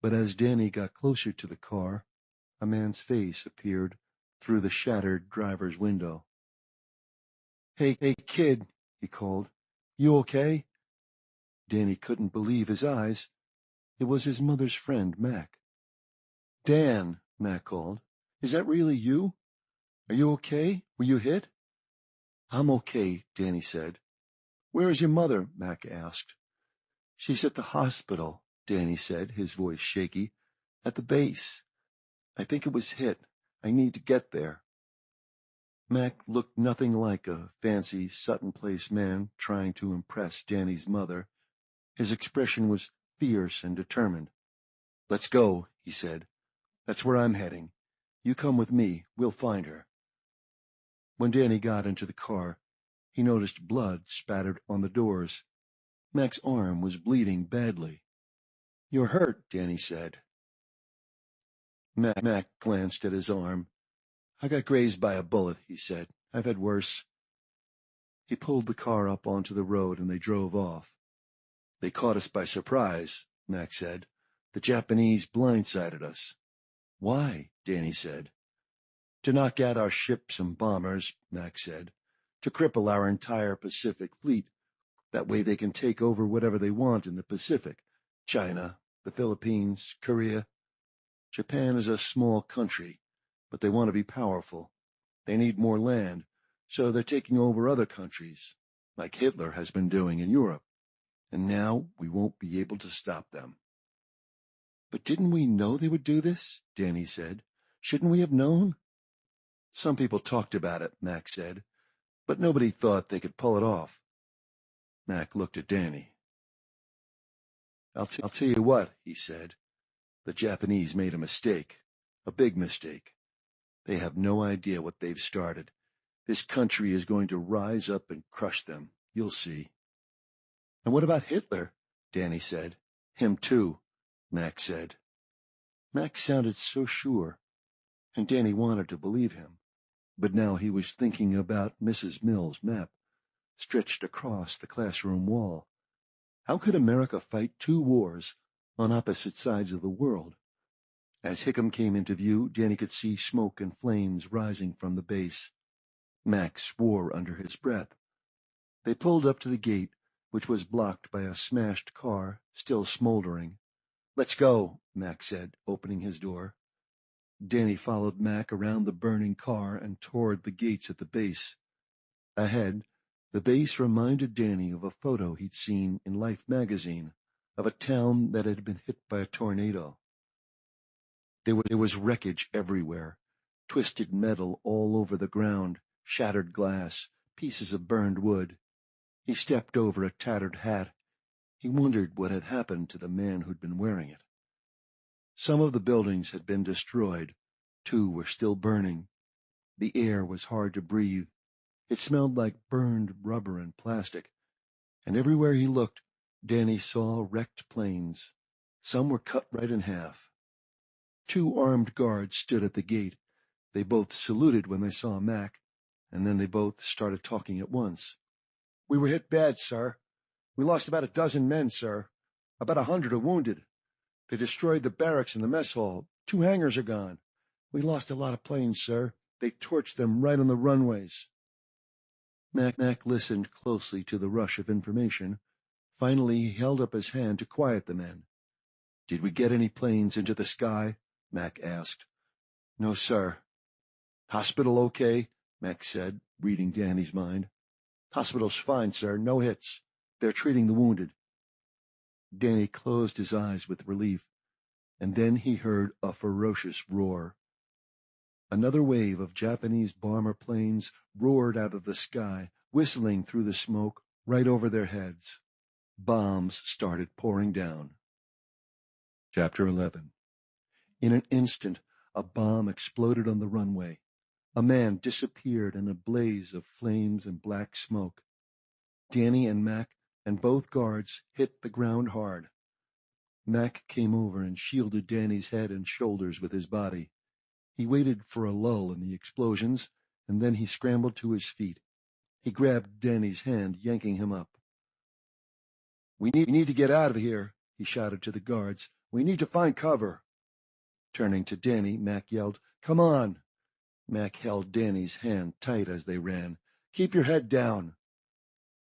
But as Danny got closer to the car, a man's face appeared through the shattered driver's window. Hey, kid, he called. You okay? Danny couldn't believe his eyes. It was his mother's friend, Mac. Dan, Mac called. Is that really you? Are you okay? Were you hit? I'm okay, Danny said. Where is your mother? Mac asked. She's at the hospital, Danny said, his voice shaky. At the base. I think it was hit. I need to get there. Mac looked nothing like a fancy Sutton Place man trying to impress Danny's mother. His expression was fierce and determined. Let's go, he said. That's where I'm heading. You come with me. We'll find her. When Danny got into the car, he noticed blood spattered on the doors. Mac's arm was bleeding badly. You're hurt, Danny said. Mac glanced at his arm. I got grazed by a bullet, he said. I've had worse. He pulled the car up onto the road and they drove off. They caught us by surprise, Mac said. The Japanese blindsided us. Why? Danny said. To knock out our ships and bombers, Mac said. To cripple our entire Pacific fleet. That way they can take over whatever they want in the Pacific. China, the Philippines, Korea. Japan is a small country, but they want to be powerful. They need more land, so they're taking over other countries, like Hitler has been doing in Europe. And now we won't be able to stop them. But didn't we know they would do this? Danny said. Shouldn't we have known? Some people talked about it, Mac said, but nobody thought they could pull it off. Mac looked at Danny. I'll tell you what, he said. The Japanese made a mistake, a big mistake. They have no idea what they've started. This country is going to rise up and crush them. You'll see. And what about Hitler? Danny said. Him too, Mac said. Mac sounded so sure, and Danny wanted to believe him. But now he was thinking about Mrs. Mill's map, stretched across the classroom wall. How could America fight two wars on opposite sides of the world? As Hickam came into view, Danny could see smoke and flames rising from the base. Mac swore under his breath. They pulled up to the gate, which was blocked by a smashed car, still smoldering. Let's go, Mac said, opening his door. Danny followed Mac around the burning car and toward the gates at the base. Ahead, the base reminded Danny of a photo he'd seen in Life magazine of a town that had been hit by a tornado. There was wreckage everywhere, twisted metal all over the ground, shattered glass, pieces of burned wood. He stepped over a tattered hat. He wondered what had happened to the man who'd been wearing it. Some of the buildings had been destroyed. 2 were still burning. The air was hard to breathe. It smelled like burned rubber and plastic. And everywhere he looked, Danny saw wrecked planes. Some were cut right in half. 2 armed guards stood at the gate. They both saluted when they saw Mac, and then they both started talking at once. We were hit bad, sir. We lost about 12 men, sir. About 100 are wounded. They destroyed the barracks and the mess hall. 2 hangars are gone. We lost a lot of planes, sir. They torched them right on the runways. Mac listened closely to the rush of information. Finally, he held up his hand to quiet the men. Did we get any planes into the sky? Mac asked. No, sir. Hospital okay? Mac said, reading Danny's mind. Hospital's fine, sir. No hits. They're treating the wounded. Danny closed his eyes with relief, and then he heard a ferocious roar. Another wave of Japanese bomber planes roared out of the sky, whistling through the smoke right over their heads. Bombs started pouring down. Chapter 11. In an instant, a bomb exploded on the runway. A man disappeared in a blaze of flames and black smoke. Danny and Mac and both guards hit the ground hard. Mac came over and shielded Danny's head and shoulders with his body. He waited for a lull in the explosions, and then he scrambled to his feet. He grabbed Danny's hand, yanking him up. We need to get out of here, he shouted to the guards. We need to find cover. Turning to Danny, Mac yelled, Come on! Mac held Danny's hand tight as they ran. Keep your head down.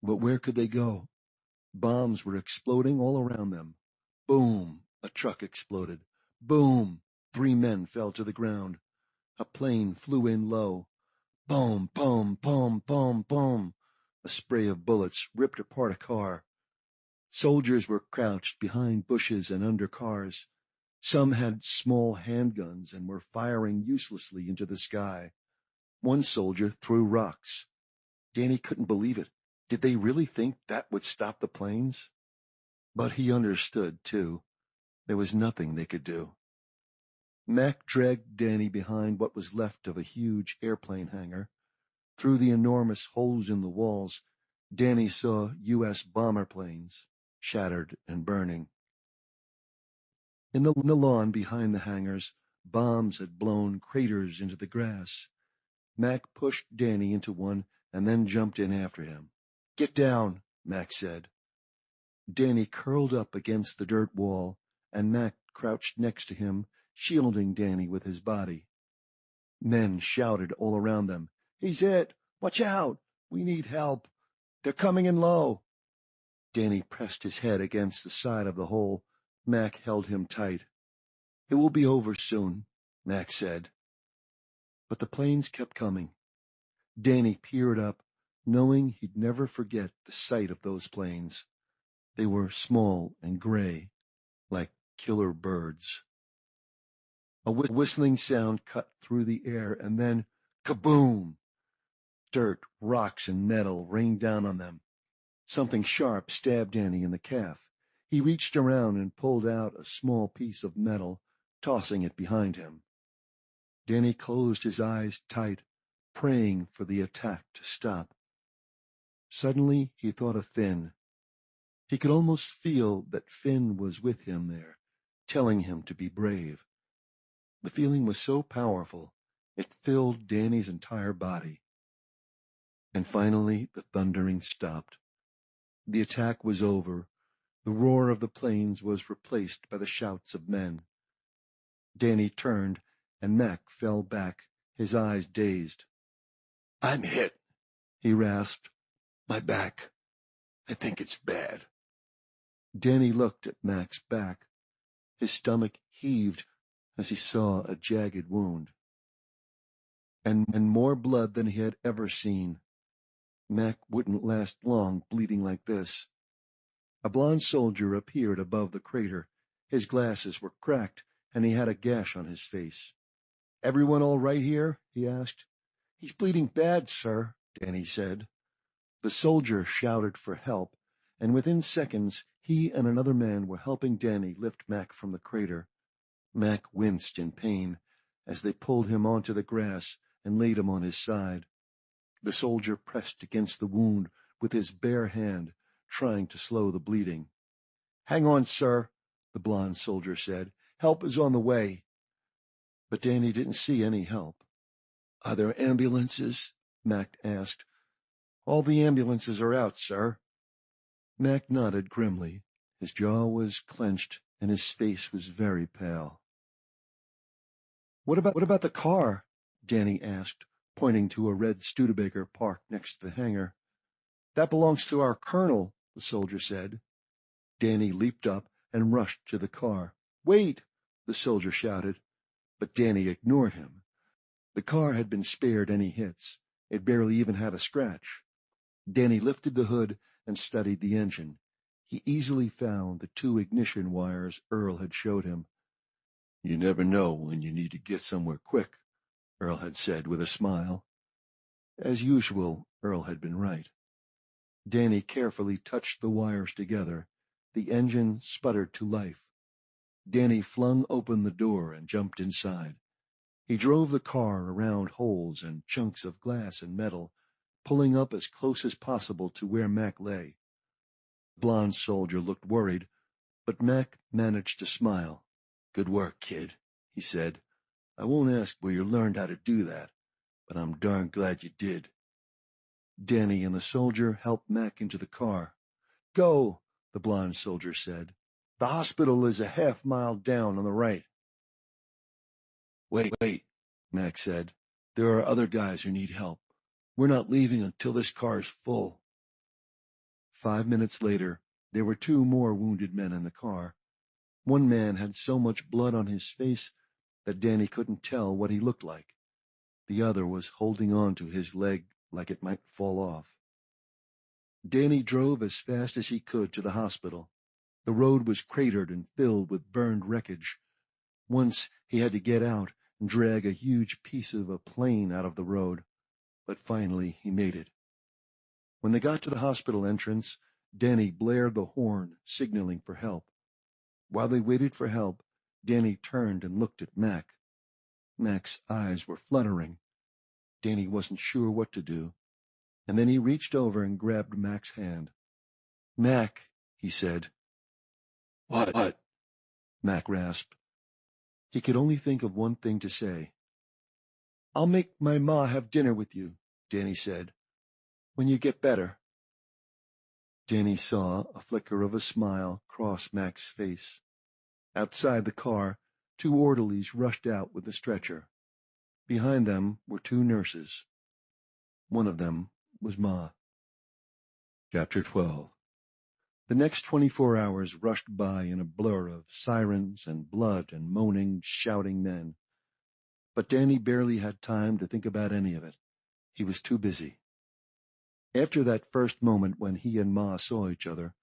But where could they go? Bombs were exploding all around them. Boom! A truck exploded. Boom! 3 men fell to the ground. A plane flew in low. Boom, boom, boom, boom, boom. A spray of bullets ripped apart a car. Soldiers were crouched behind bushes and under cars. Some had small handguns and were firing uselessly into the sky. One soldier threw rocks. Danny couldn't believe it. Did they really think that would stop the planes? But he understood, too. There was nothing they could do. Mac dragged Danny behind what was left of a huge airplane hangar. Through the enormous holes in the walls, Danny saw U.S. bomber planes, shattered and burning. In the lawn behind the hangars, bombs had blown craters into the grass. Mac pushed Danny into one and then jumped in after him. Get down, Mac said. Danny curled up against the dirt wall, and Mac crouched next to him, shielding Danny with his body. Men shouted all around them. He's hit! Watch out! We need help! They're coming in low! Danny pressed his head against the side of the hole. Mac held him tight. It will be over soon, Mac said. But the planes kept coming. Danny peered up, knowing he'd never forget the sight of those planes. They were small and gray, like killer birds. A whistling sound cut through the air, and then, kaboom! Dirt, rocks, and metal rained down on them. Something sharp stabbed Danny in the calf. He reached around and pulled out a small piece of metal, tossing it behind him. Danny closed his eyes tight, praying for the attack to stop. Suddenly he thought of Finn. He could almost feel that Finn was with him there, telling him to be brave. The feeling was so powerful, it filled Danny's entire body. And finally the thundering stopped. The attack was over. The roar of the planes was replaced by the shouts of men. Danny turned, and Mac fell back, his eyes dazed. I'm hit, he rasped. My back. I think it's bad. Danny looked at Mac's back. His stomach heaved as he saw a jagged wound. And more blood than he had ever seen. Mac wouldn't last long bleeding like this. A blond soldier appeared above the crater. His glasses were cracked, and he had a gash on his face. Everyone all right here? He asked. He's bleeding bad, sir, Danny said. The soldier shouted for help, and within seconds he and another man were helping Danny lift Mac from the crater. Mac winced in pain as they pulled him onto the grass and laid him on his side. The soldier pressed against the wound with his bare hand, trying to slow the bleeding. Hang on, sir, the blond soldier said. Help is on the way. But Danny didn't see any help. Are there ambulances? Mac asked. All the ambulances are out, sir. Mac nodded grimly. His jaw was clenched, and his face was very pale. What about the car? Danny asked, pointing to a red Studebaker parked next to the hangar. That belongs to our colonel, the soldier said. Danny leaped up and rushed to the car. Wait, the soldier shouted, but Danny ignored him. The car had been spared any hits. It barely even had a scratch. Danny lifted the hood and studied the engine. He easily found the 2 ignition wires Earl had showed him. You never know when you need to get somewhere quick, Earl had said with a smile. As usual, Earl had been right. Danny carefully touched the wires together. The engine sputtered to life. Danny flung open the door and jumped inside. He drove the car around holes and chunks of glass and metal, pulling up as close as possible to where Mac lay. The blond soldier looked worried, but Mac managed to smile. "Good work, kid," he said. "I won't ask where you learned how to do that, but I'm darn glad you did." Danny and the soldier helped Mac into the car. "Go," the blond soldier said. "The hospital is a half-mile down on the right." Wait, Mac said. "There are other guys who need help. We're not leaving until this car's full." 5 minutes later, there were 2 more wounded men in the car. One man had so much blood on his face that Danny couldn't tell what he looked like. The other was holding on to his leg like it might fall off. Danny drove as fast as he could to the hospital. The road was cratered and filled with burned wreckage. Once he had to get out and drag a huge piece of a plane out of the road, but finally he made it. When they got to the hospital entrance, Danny blared the horn, signaling for help. While they waited for help, Danny turned and looked at Mac. Mac's eyes were fluttering. Danny wasn't sure what to do, and then he reached over and grabbed Mac's hand. "Mac," he said. What? Mac rasped. He could only think of one thing to say. "I'll make my ma have dinner with you," Danny said, "when you get better." Danny saw a flicker of a smile cross Mac's face. Outside the car, 2 orderlies rushed out with the stretcher. Behind them were 2 nurses. One of them was Ma. Chapter 12. The next 24 hours rushed by in a blur of sirens and blood and moaning, shouting men. But Danny barely had time to think about any of it. He was too busy. After that first moment when he and Ma saw each other,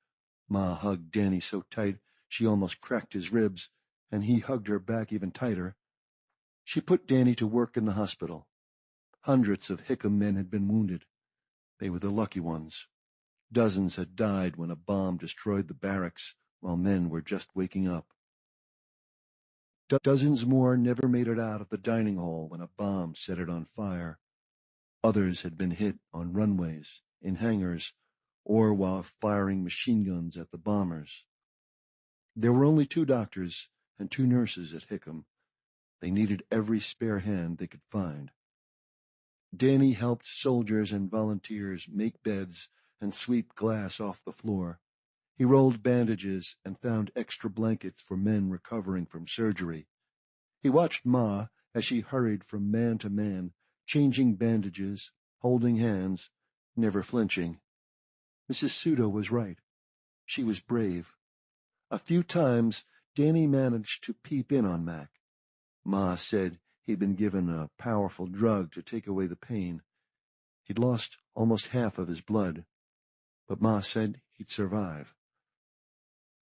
Ma hugged Danny so tight she almost cracked his ribs, and he hugged her back even tighter. She put Danny to work in the hospital. Hundreds of Hickam men had been wounded. They were the lucky ones. Dozens had died when a bomb destroyed the barracks while men were just waking up. Dozens more never made it out of the dining hall when a bomb set it on fire. Others had been hit on runways, in hangars, or while firing machine guns at the bombers. There were only 2 doctors and 2 nurses at Hickam. They needed every spare hand they could find. Danny helped soldiers and volunteers make beds and sweep glass off the floor. He rolled bandages and found extra blankets for men recovering from surgery. He watched Ma as she hurried from man to man, changing bandages, holding hands, never flinching. Mrs. Sudo was right. She was brave. A few times, Danny managed to peep in on Mac. Ma said he'd been given a powerful drug to take away the pain. He'd lost almost half of his blood, but Ma said he'd survive.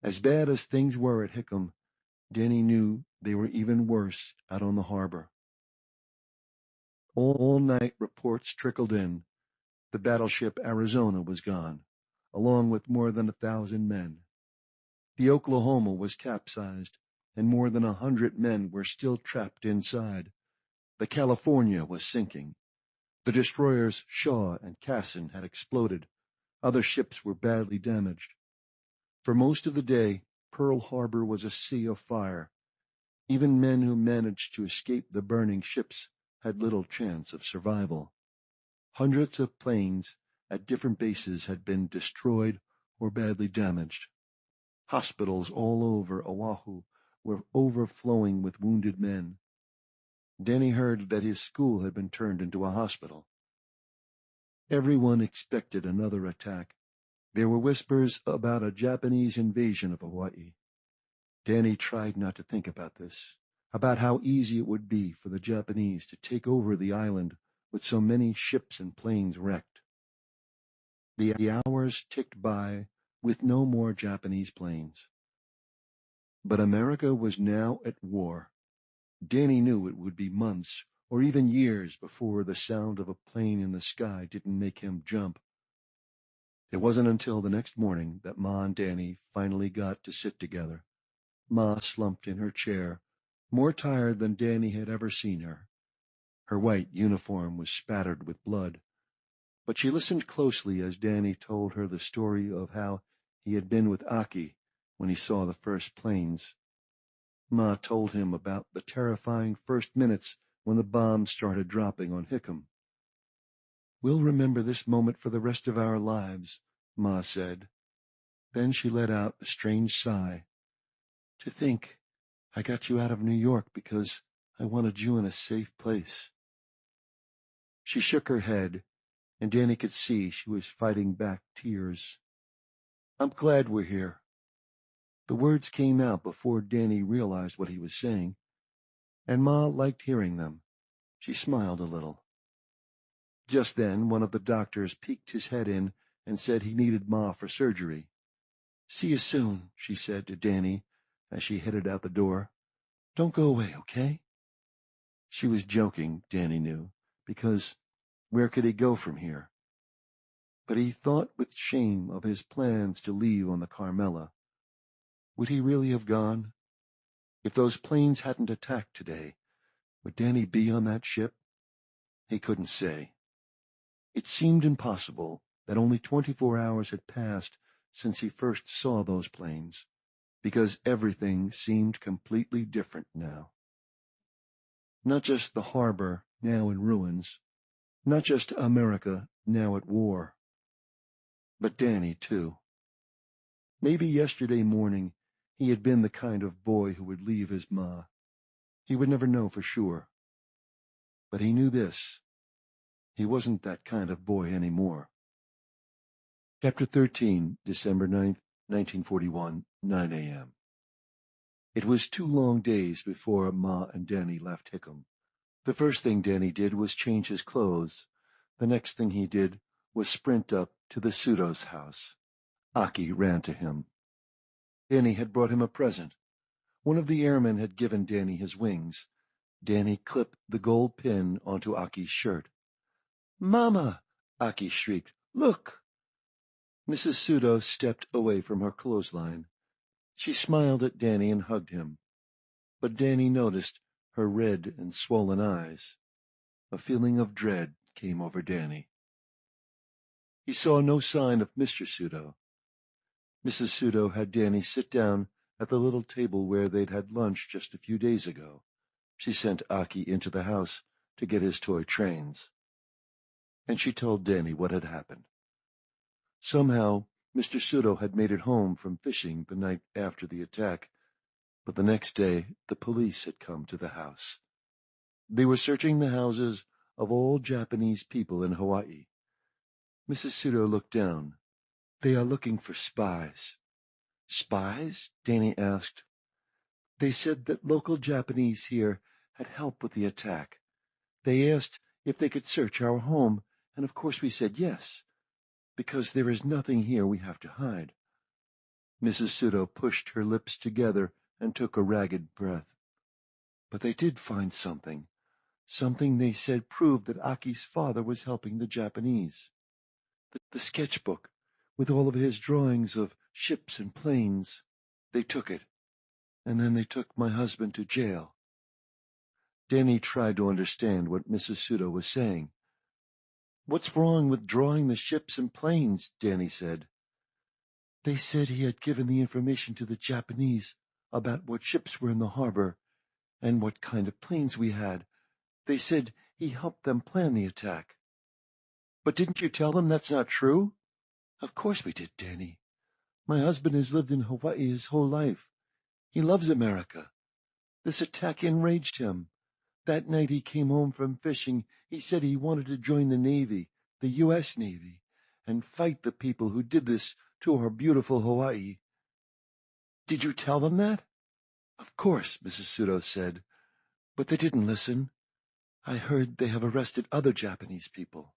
As bad as things were at Hickam, Danny knew they were even worse out on the harbor. All night reports trickled in. The battleship Arizona was gone, along with more than 1,000 men. The Oklahoma was capsized, and more than 100 men were still trapped inside. The California was sinking. The destroyers Shaw and Cassin had exploded. Other ships were badly damaged. For most of the day, Pearl Harbor was a sea of fire. Even men who managed to escape the burning ships had little chance of survival. Hundreds of planes at different bases had been destroyed or badly damaged. Hospitals all over Oahu were overflowing with wounded men. Danny heard that his school had been turned into a hospital. Everyone expected another attack. There were whispers about a Japanese invasion of Hawaii. Danny tried not to think about this, about how easy it would be for the Japanese to take over the island with so many ships and planes wrecked. The hours ticked by with no more Japanese planes. But America was now at war. Danny knew it would be months or even years before the sound of a plane in the sky didn't make him jump. It wasn't until the next morning that Ma and Danny finally got to sit together. Ma slumped in her chair, more tired than Danny had ever seen her. Her white uniform was spattered with blood, but she listened closely as Danny told her the story of how he had been with Aki when he saw the first planes. Ma told him about the terrifying first minutes when the bombs started dropping on Hickam. "We'll remember this moment for the rest of our lives," Ma said. Then she let out a strange sigh. "To think I got you out of New York because I wanted you in a safe place." She shook her head, and Danny could see she was fighting back tears. "I'm glad we're here." The words came out before Danny realized what he was saying, and Ma liked hearing them. She smiled a little. Just then one of the doctors peeked his head in and said he needed Ma for surgery. "See you soon," she said to Danny as she headed out the door. "Don't go away, okay?" She was joking, Danny knew, because where could he go from here? But he thought with shame of his plans to leave on the Carmela. Would he really have gone? If those planes hadn't attacked today, would Danny be on that ship? He couldn't say. It seemed impossible that only 24 hours had passed since he first saw those planes, because everything seemed completely different now. Not just the harbor, now in ruins, not just America, now at war, but Danny, too. Maybe yesterday morning he had been the kind of boy who would leave his ma. He would never know for sure. But he knew this. He wasn't that kind of boy anymore. Chapter 13, December 9th, 1941, 9 a.m. It was 2 long days before Ma and Danny left Hickam. The first thing Danny did was change his clothes. The next thing he did was sprint up to the pseudo's house. Aki ran to him. Danny had brought him a present. One of the airmen had given Danny his wings. Danny clipped the gold pin onto Aki's shirt. "Mama!" Aki shrieked. "Look!" Mrs. Pseudo stepped away from her clothesline. She smiled at Danny and hugged him. But Danny noticed her red and swollen eyes. A feeling of dread came over Danny. He saw no sign of Mr. Pseudo. Mrs. Pseudo had Danny sit down at the little table where they'd had lunch just a few days ago. She sent Aki into the house to get his toy trains. And she told Danny what had happened. Somehow, Mr. Pseudo had made it home from fishing the night after the attack, but the next day the police had come to the house. They were searching the houses of all Japanese people in Hawaii. Mrs. Pseudo looked down. "They are looking for spies." "Spies?" Danny asked. "They said that local Japanese here had helped with the attack. They asked if they could search our home, and of course we said yes, because there is nothing here we have to hide." Mrs. Pseudo pushed her lips together and took a ragged breath. "But they did find something. Something they said proved that Aki's father was helping the Japanese. The sketchbook, with all of his drawings of ships and planes. They took it, and then they took my husband to jail." Danny tried to understand what Mrs. Pseudo was saying. "What's wrong with drawing the ships and planes?" Danny said. "They said he had given the information to the Japanese about what ships were in the harbor and what kind of planes we had. They said he helped them plan the attack." "But didn't you tell them that's not true?" "Of course we did, Danny. My husband has lived in Hawaii his whole life. He loves America. This attack enraged him. That night he came home from fishing, he said he wanted to join the Navy, the U.S. Navy, and fight the people who did this to our beautiful Hawaii." "Did you tell them that?" "Of course," Mrs. Pseudo said, "but they didn't listen. I heard they have arrested other Japanese people.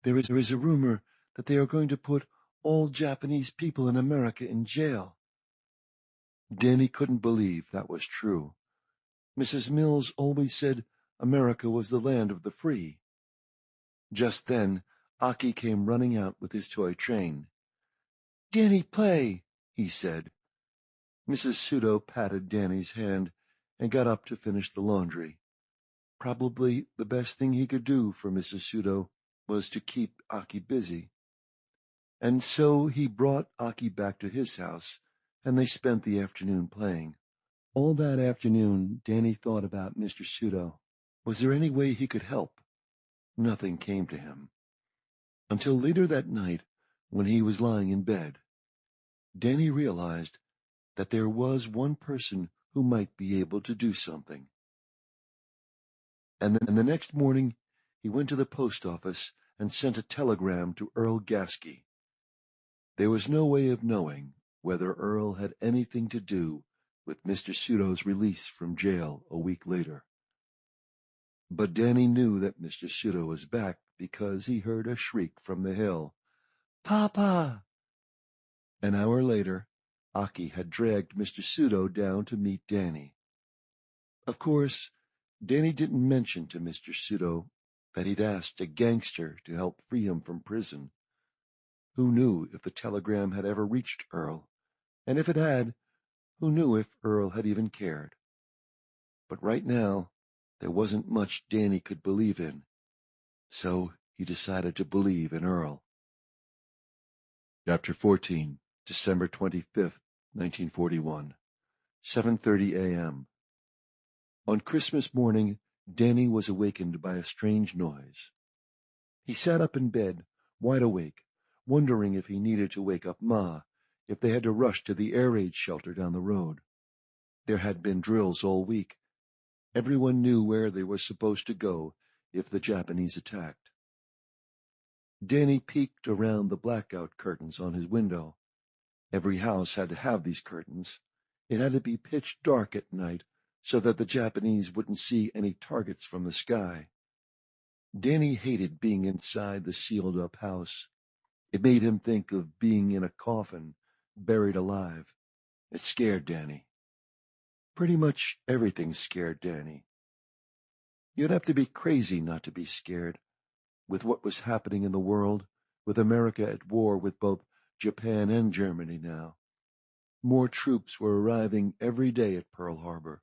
There is a rumor that they are going to put all Japanese people in America in jail." Danny couldn't believe that was true. Mrs. Mills always said America was the land of the free. Just then, Aki came running out with his toy train. "Danny, play," he said. Mrs. Pseudo patted Danny's hand and got up to finish the laundry. Probably the best thing he could do for Mrs. Pseudo was to keep Aki busy. And so he brought Aki back to his house, and they spent the afternoon playing. All that afternoon, Danny thought about Mr. Pseudo. Was there any way he could help? Nothing came to him. Until later that night, when he was lying in bed, Danny realized that there was one person who might be able to do something. And then the next morning, he went to the post office and sent a telegram to Earl Gaskey. There was no way of knowing whether Earl had anything to do with Mr. Pseudo's release from jail a week later. But Danny knew that Mr. Pseudo was back because he heard a shriek from the hill. "Papa!" An hour later, Aki had dragged Mr. Pseudo down to meet Danny. Of course, Danny didn't mention to Mr. Pseudo that he'd asked a gangster to help free him from prison. Who knew if the telegram had ever reached Earl? And if it had, who knew if Earl had even cared? But right now, there wasn't much Danny could believe in, so he decided to believe in Earl. Chapter 14, December 25th, 1941, 7:30 a.m. On Christmas morning, Danny was awakened by a strange noise. He sat up in bed, wide awake, wondering if he needed to wake up Ma, if they had to rush to the air raid shelter down the road. There had been drills all week. Everyone knew where they were supposed to go if the Japanese attacked. Danny peeked around the blackout curtains on his window. Every house had to have these curtains. It had to be pitch dark at night so that the Japanese wouldn't see any targets from the sky. Danny hated being inside the sealed-up house. It made him think of being in a coffin, buried alive. It scared Danny. Pretty much everything scared Danny. You'd have to be crazy not to be scared, with what was happening in the world, with America at war with both Japan and Germany now. More troops were arriving every day at Pearl Harbor.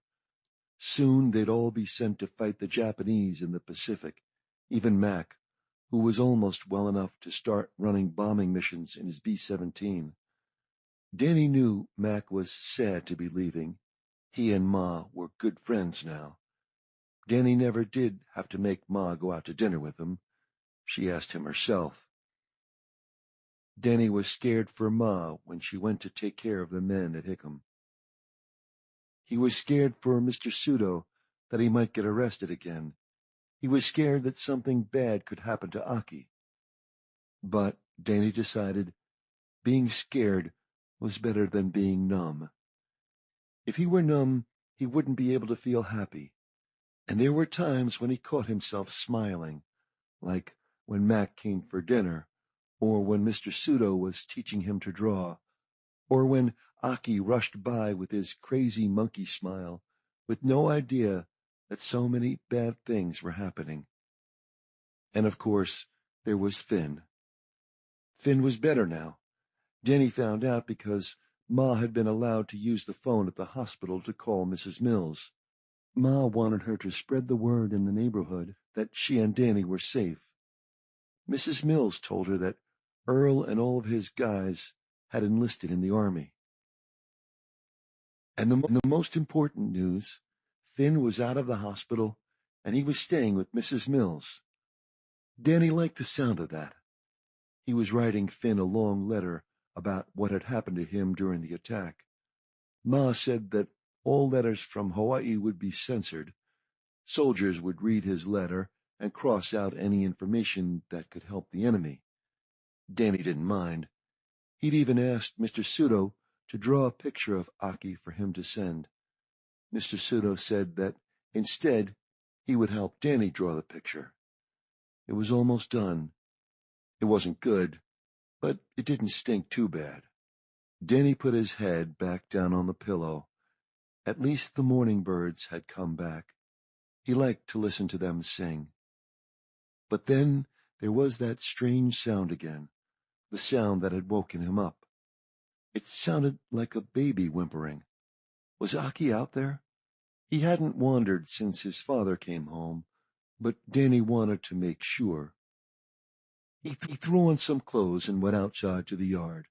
Soon they'd all be sent to fight the Japanese in the Pacific, even Mac, who was almost well enough to start running bombing missions in his B-17. Danny knew Mac was sad to be leaving. He and Ma were good friends now. Danny never did have to make Ma go out to dinner with him. She asked him herself. Danny was scared for Ma when she went to take care of the men at Hickam. He was scared for Mr. Pseudo that he might get arrested again. He was scared that something bad could happen to Aki. But Danny decided being scared was better than being numb. If he were numb, he wouldn't be able to feel happy. And there were times when he caught himself smiling, like when Mac came for dinner, or when Mr. Pseudo was teaching him to draw, or when Aki rushed by with his crazy monkey smile, with no idea that so many bad things were happening. And of course, there was Finn. Finn was better now. Danny found out because Ma had been allowed to use the phone at the hospital to call Mrs. Mills. Ma wanted her to spread the word in the neighborhood that she and Danny were safe. Mrs. Mills told her that Earl and all of his guys had enlisted in the army. And the most important news, Finn was out of the hospital, and he was staying with Mrs. Mills. Danny liked the sound of that. He was writing Finn a long letter about what had happened to him during the attack. Ma said that all letters from Hawaii would be censored. Soldiers would read his letter and cross out any information that could help the enemy. Danny didn't mind. He'd even asked Mr. Pseudo to draw a picture of Aki for him to send. Mr. Pseudo said that instead he would help Danny draw the picture. It was almost done. It wasn't good, but it didn't stink too bad. Danny put his head back down on the pillow. At least the morning birds had come back. He liked to listen to them sing. But then there was that strange sound again, the sound that had woken him up. It sounded like a baby whimpering. Was Aki out there? He hadn't wandered since his father came home, but Danny wanted to make sure. He threw on some clothes and went outside to the yard.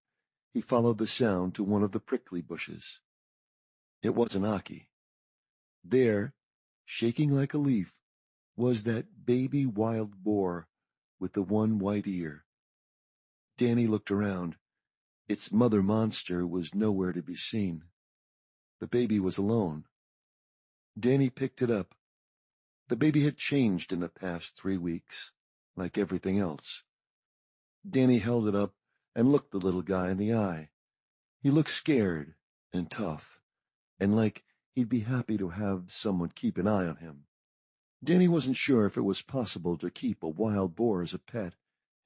He followed the sound to one of the prickly bushes. It wasn't Aki. There, shaking like a leaf, was that baby wild boar with the one white ear. Danny looked around. Its mother monster was nowhere to be seen. The baby was alone. Danny picked it up. The baby had changed in the past 3 weeks, like everything else. Danny held it up and looked the little guy in the eye. He looked scared and tough, and like he'd be happy to have someone keep an eye on him. Danny wasn't sure if it was possible to keep a wild boar as a pet.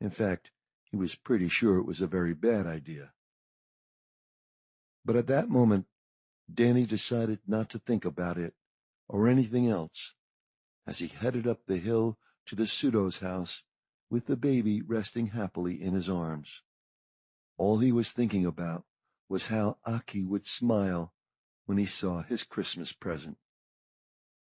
In fact, he was pretty sure it was a very bad idea. But at that moment, Danny decided not to think about it or anything else as he headed up the hill to the pseudo's house with the baby resting happily in his arms. All he was thinking about was how Aki would smile when he saw his Christmas present.